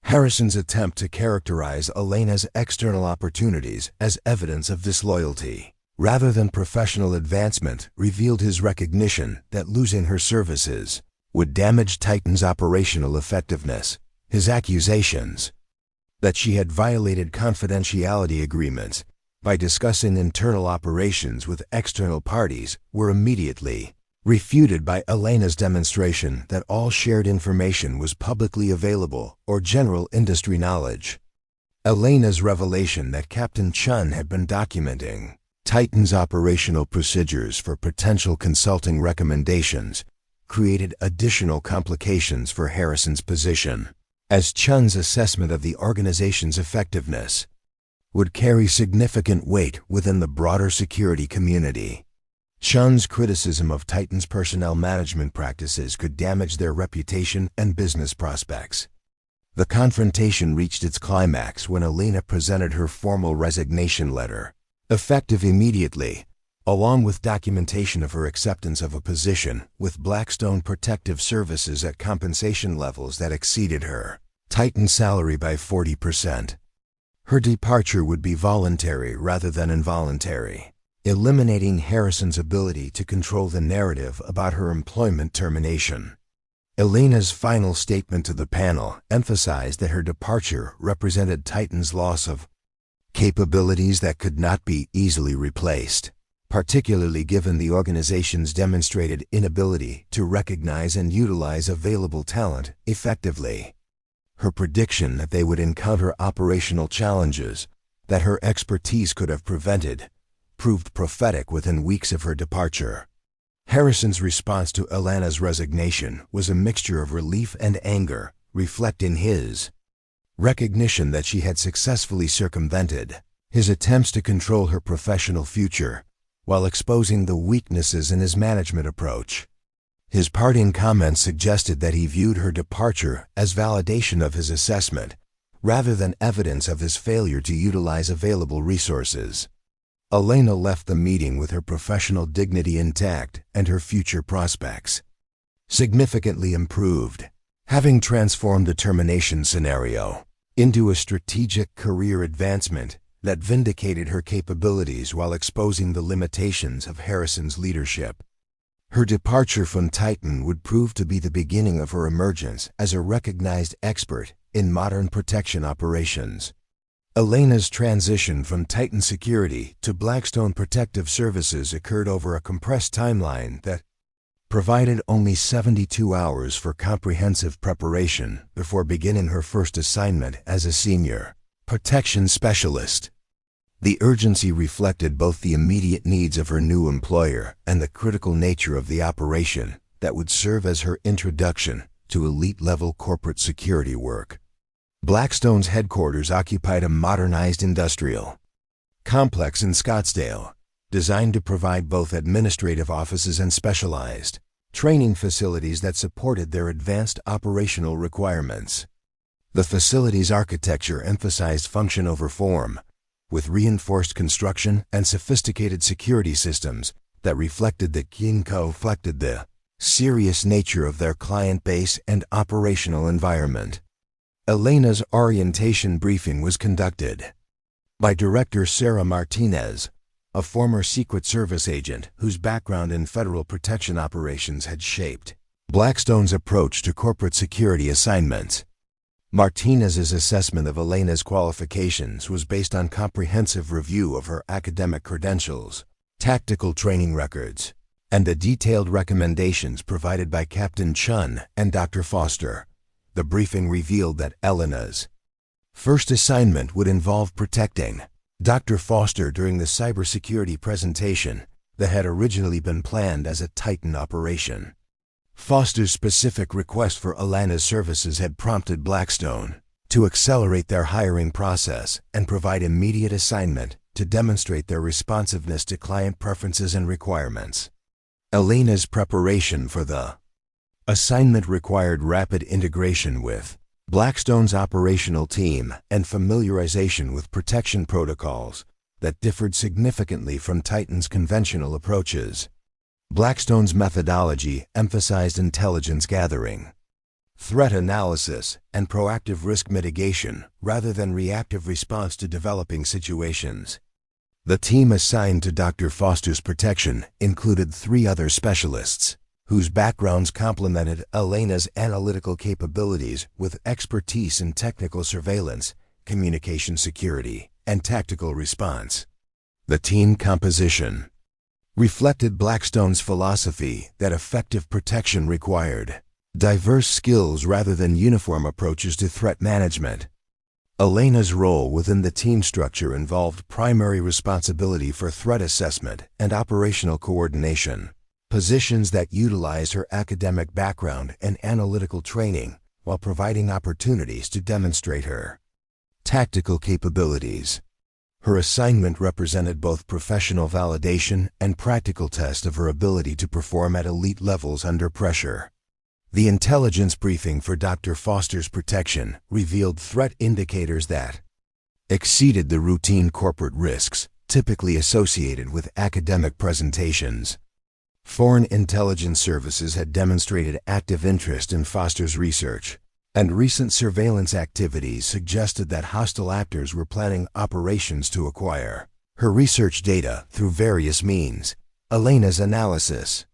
Harrison's attempt to characterize Elena's external opportunities as evidence of disloyalty, rather than professional advancement, revealed his recognition that losing her services would damage Titan's operational effectiveness. His accusations that she had violated confidentiality agreements by discussing internal operations with external parties were immediately refuted by Elena's demonstration that all shared information was publicly available or general industry knowledge. Elena's revelation that Captain Chun had been documenting Titan's operational procedures for potential consulting recommendations created additional complications for Harrison's position, as Chun's assessment of the organization's effectiveness would carry significant weight within the broader security community. Chun's criticism of Titan's personnel management practices could damage their reputation and business prospects. The confrontation reached its climax when Elena presented her formal resignation letter, effective immediately, along with documentation of her acceptance of a position with Blackstone Protective Services at compensation levels that exceeded her Titan salary by 40%. Her departure would be voluntary rather than involuntary, eliminating Harrison's ability to control the narrative about her employment termination. Elena's final statement to the panel emphasized that her departure represented Titan's loss of capabilities that could not be easily replaced, particularly given the organization's demonstrated inability to recognize and utilize available talent effectively. Her prediction that they would encounter operational challenges that her expertise could have prevented proved prophetic within weeks of her departure. Harrison's response to Elena's resignation was a mixture of relief and anger, reflecting his recognition that she had successfully circumvented his attempts to control her professional future while exposing the weaknesses in his management approach. His parting comments suggested that he viewed her departure as validation of his assessment, rather than evidence of his failure to utilize available resources. Elena left the meeting with her professional dignity intact and her future prospects significantly improved, having transformed the termination scenario into a strategic career advancement that vindicated her capabilities while exposing the limitations of Harrison's leadership. Her departure from Titan would prove to be the beginning of her emergence as a recognized expert in modern protection operations. Elena's transition from Titan Security to Blackstone Protective Services occurred over a compressed timeline that provided only 72 hours for comprehensive preparation before beginning her first assignment as a senior protection specialist. The urgency reflected both the immediate needs of her new employer and the critical nature of the operation that would serve as her introduction to elite-level corporate security work. Blackstone's headquarters occupied a modernized industrial complex in Scottsdale, designed to provide both administrative offices and specialized training facilities that supported their advanced operational requirements. The facility's architecture emphasized function over form, with reinforced construction and sophisticated security systems that reflected the serious nature of their client base and operational environment. Elena's orientation briefing was conducted by Director Sarah Martinez, a former Secret Service agent whose background in federal protection operations had shaped Blackstone's approach to corporate security assignments. Martinez's assessment of Elena's qualifications was based on comprehensive review of her academic credentials, tactical training records, and the detailed recommendations provided by Captain Chun and Dr. Foster. The briefing revealed that Elena's first assignment would involve protecting Dr. Foster during the cybersecurity presentation that had originally been planned as a Titan operation. Foster's specific request for Elena's services had prompted Blackstone to accelerate their hiring process and provide immediate assignment to demonstrate their responsiveness to client preferences and requirements. Elena's preparation for the assignment required rapid integration with Blackstone's operational team and familiarization with protection protocols that differed significantly from Titan's conventional approaches. Blackstone's methodology emphasized intelligence gathering, threat analysis, and proactive risk mitigation rather than reactive response to developing situations. The team assigned to Dr. Foster's protection included 3 other specialists, whose backgrounds complemented Elena's analytical capabilities with expertise in technical surveillance, communication security, and tactical response. The team composition reflected Blackstone's philosophy that effective protection required diverse skills rather than uniform approaches to threat management. Elena's role within the team structure involved primary responsibility for threat assessment and operational coordination, positions that utilized her academic background and analytical training while providing opportunities to demonstrate her tactical capabilities. Her assignment represented both professional validation and practical test of her ability to perform at elite levels under pressure. The intelligence briefing for Dr. Foster's protection revealed threat indicators that exceeded the routine corporate risks typically associated with academic presentations. Foreign intelligence services had demonstrated active interest in Foster's research, and recent surveillance activities suggested that hostile actors were planning operations to acquire her research data through various means. Elena's analysis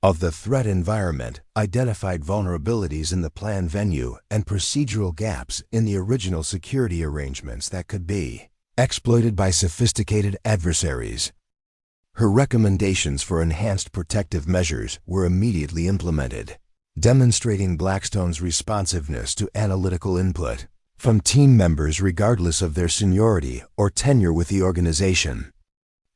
of the threat environment identified vulnerabilities in the plan venue and procedural gaps in the original security arrangements that could be exploited by sophisticated adversaries. Her recommendations for enhanced protective measures were immediately implemented, demonstrating Blackstone's responsiveness to analytical input from team members regardless of their seniority or tenure with the organization.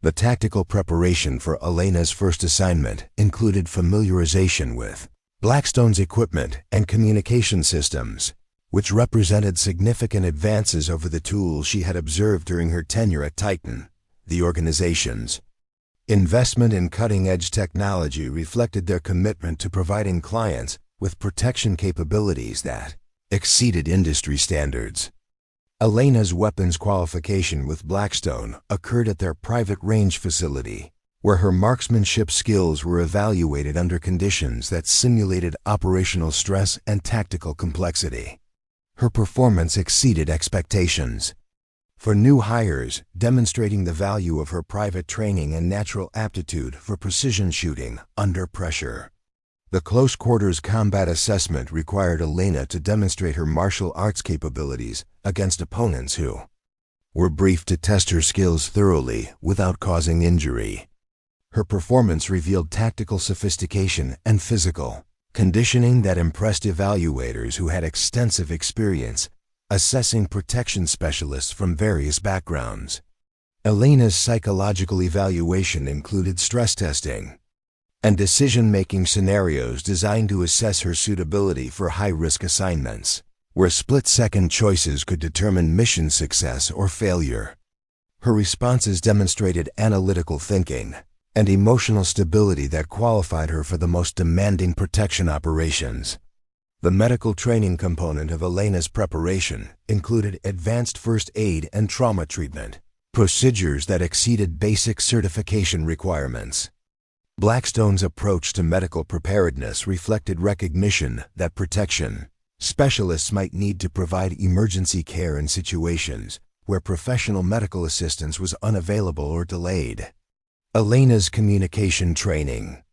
The tactical preparation for Elena's first assignment included familiarization with Blackstone's equipment and communication systems, which represented significant advances over the tools she had observed during her tenure at Titan. The organization's investment in cutting-edge technology reflected their commitment to providing clients with protection capabilities that exceeded industry standards. Elena's weapons qualification with Blackstone occurred at their private range facility, where her marksmanship skills were evaluated under conditions that simulated operational stress and tactical complexity. Her performance exceeded expectations. For new hires, demonstrating the value of her private training and natural aptitude for precision shooting under pressure. The close quarters combat assessment required Elena to demonstrate her martial arts capabilities against opponents who were briefed to test her skills thoroughly without causing injury. Her performance revealed tactical sophistication and physical conditioning that impressed evaluators who had extensive experience assessing protection specialists from various backgrounds. Elena's psychological evaluation included stress testing and decision-making scenarios designed to assess her suitability for high-risk assignments, where split-second choices could determine mission success or failure. Her responses demonstrated analytical thinking and emotional stability that qualified her for the most demanding protection operations. The medical training component of Elena's preparation included advanced first aid and trauma treatment, procedures that exceeded basic certification requirements. Blackstone's approach to medical preparedness reflected recognition that protection specialists might need to provide emergency care in situations where professional medical assistance was unavailable or delayed. Elena's communication training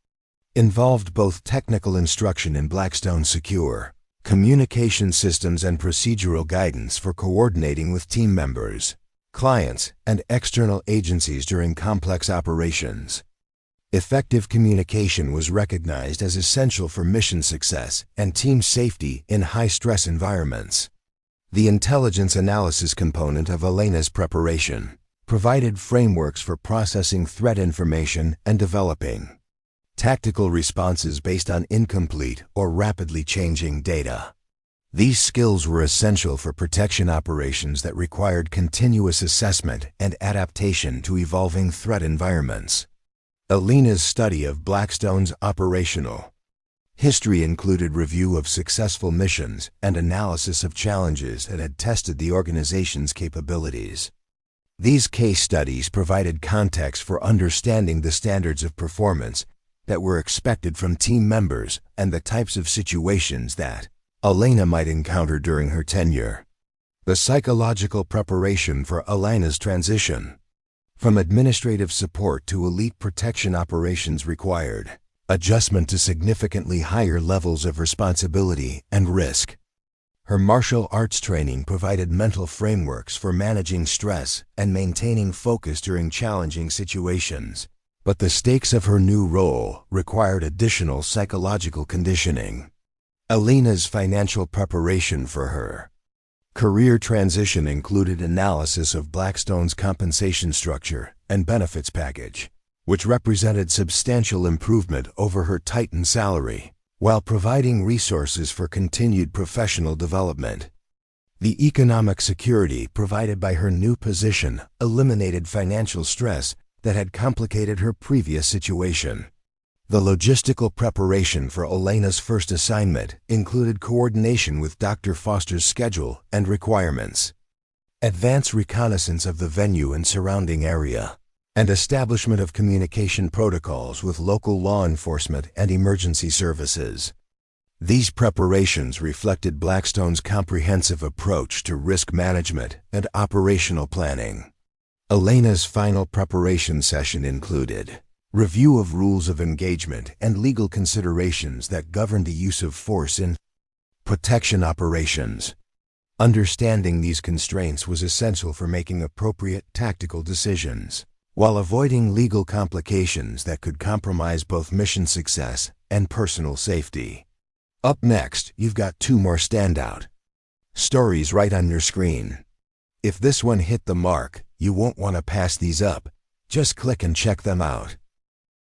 involved both technical instruction in Blackstone's secure communication systems and procedural guidance for coordinating with team members, clients, and external agencies during complex operations. Effective communication was recognized as essential for mission success and team safety in high-stress environments. The intelligence analysis component of Elena's preparation provided frameworks for processing threat information and developing tactical responses based on incomplete or rapidly changing data. These skills were essential for protection operations that required continuous assessment and adaptation to evolving threat environments. Elena's study of Blackstone's operational history included review of successful missions and analysis of challenges that had tested the organization's capabilities. These case studies provided context for understanding the standards of performance that were expected from team members and the types of situations that Elena might encounter during her tenure. The psychological preparation for Elena's transition. From administrative support to elite protection operations required. Adjustment to significantly higher levels of responsibility and risk. Her martial arts training provided mental frameworks for managing stress and maintaining focus during challenging situations. But the stakes of her new role required additional psychological conditioning. Elena's financial preparation for her career transition included analysis of Blackstone's compensation structure and benefits package, which represented substantial improvement over her tightened salary, while providing resources for continued professional development. The economic security provided by her new position eliminated financial stress that had complicated her previous situation. The logistical preparation for Elena's first assignment included coordination with Dr. Foster's schedule and requirements, advance reconnaissance of the venue and surrounding area, and establishment of communication protocols with local law enforcement and emergency services. These preparations reflected Blackstone's comprehensive approach to risk management and operational planning. Elena's final preparation session included review of rules of engagement and legal considerations that govern the use of force in protection operations. Understanding these constraints was essential for making appropriate tactical decisions, while avoiding legal complications that could compromise both mission success and personal safety. Up next, you've got two more standout stories right on your screen. If this one hit the mark, you won't want to pass these up. Just click and check them out.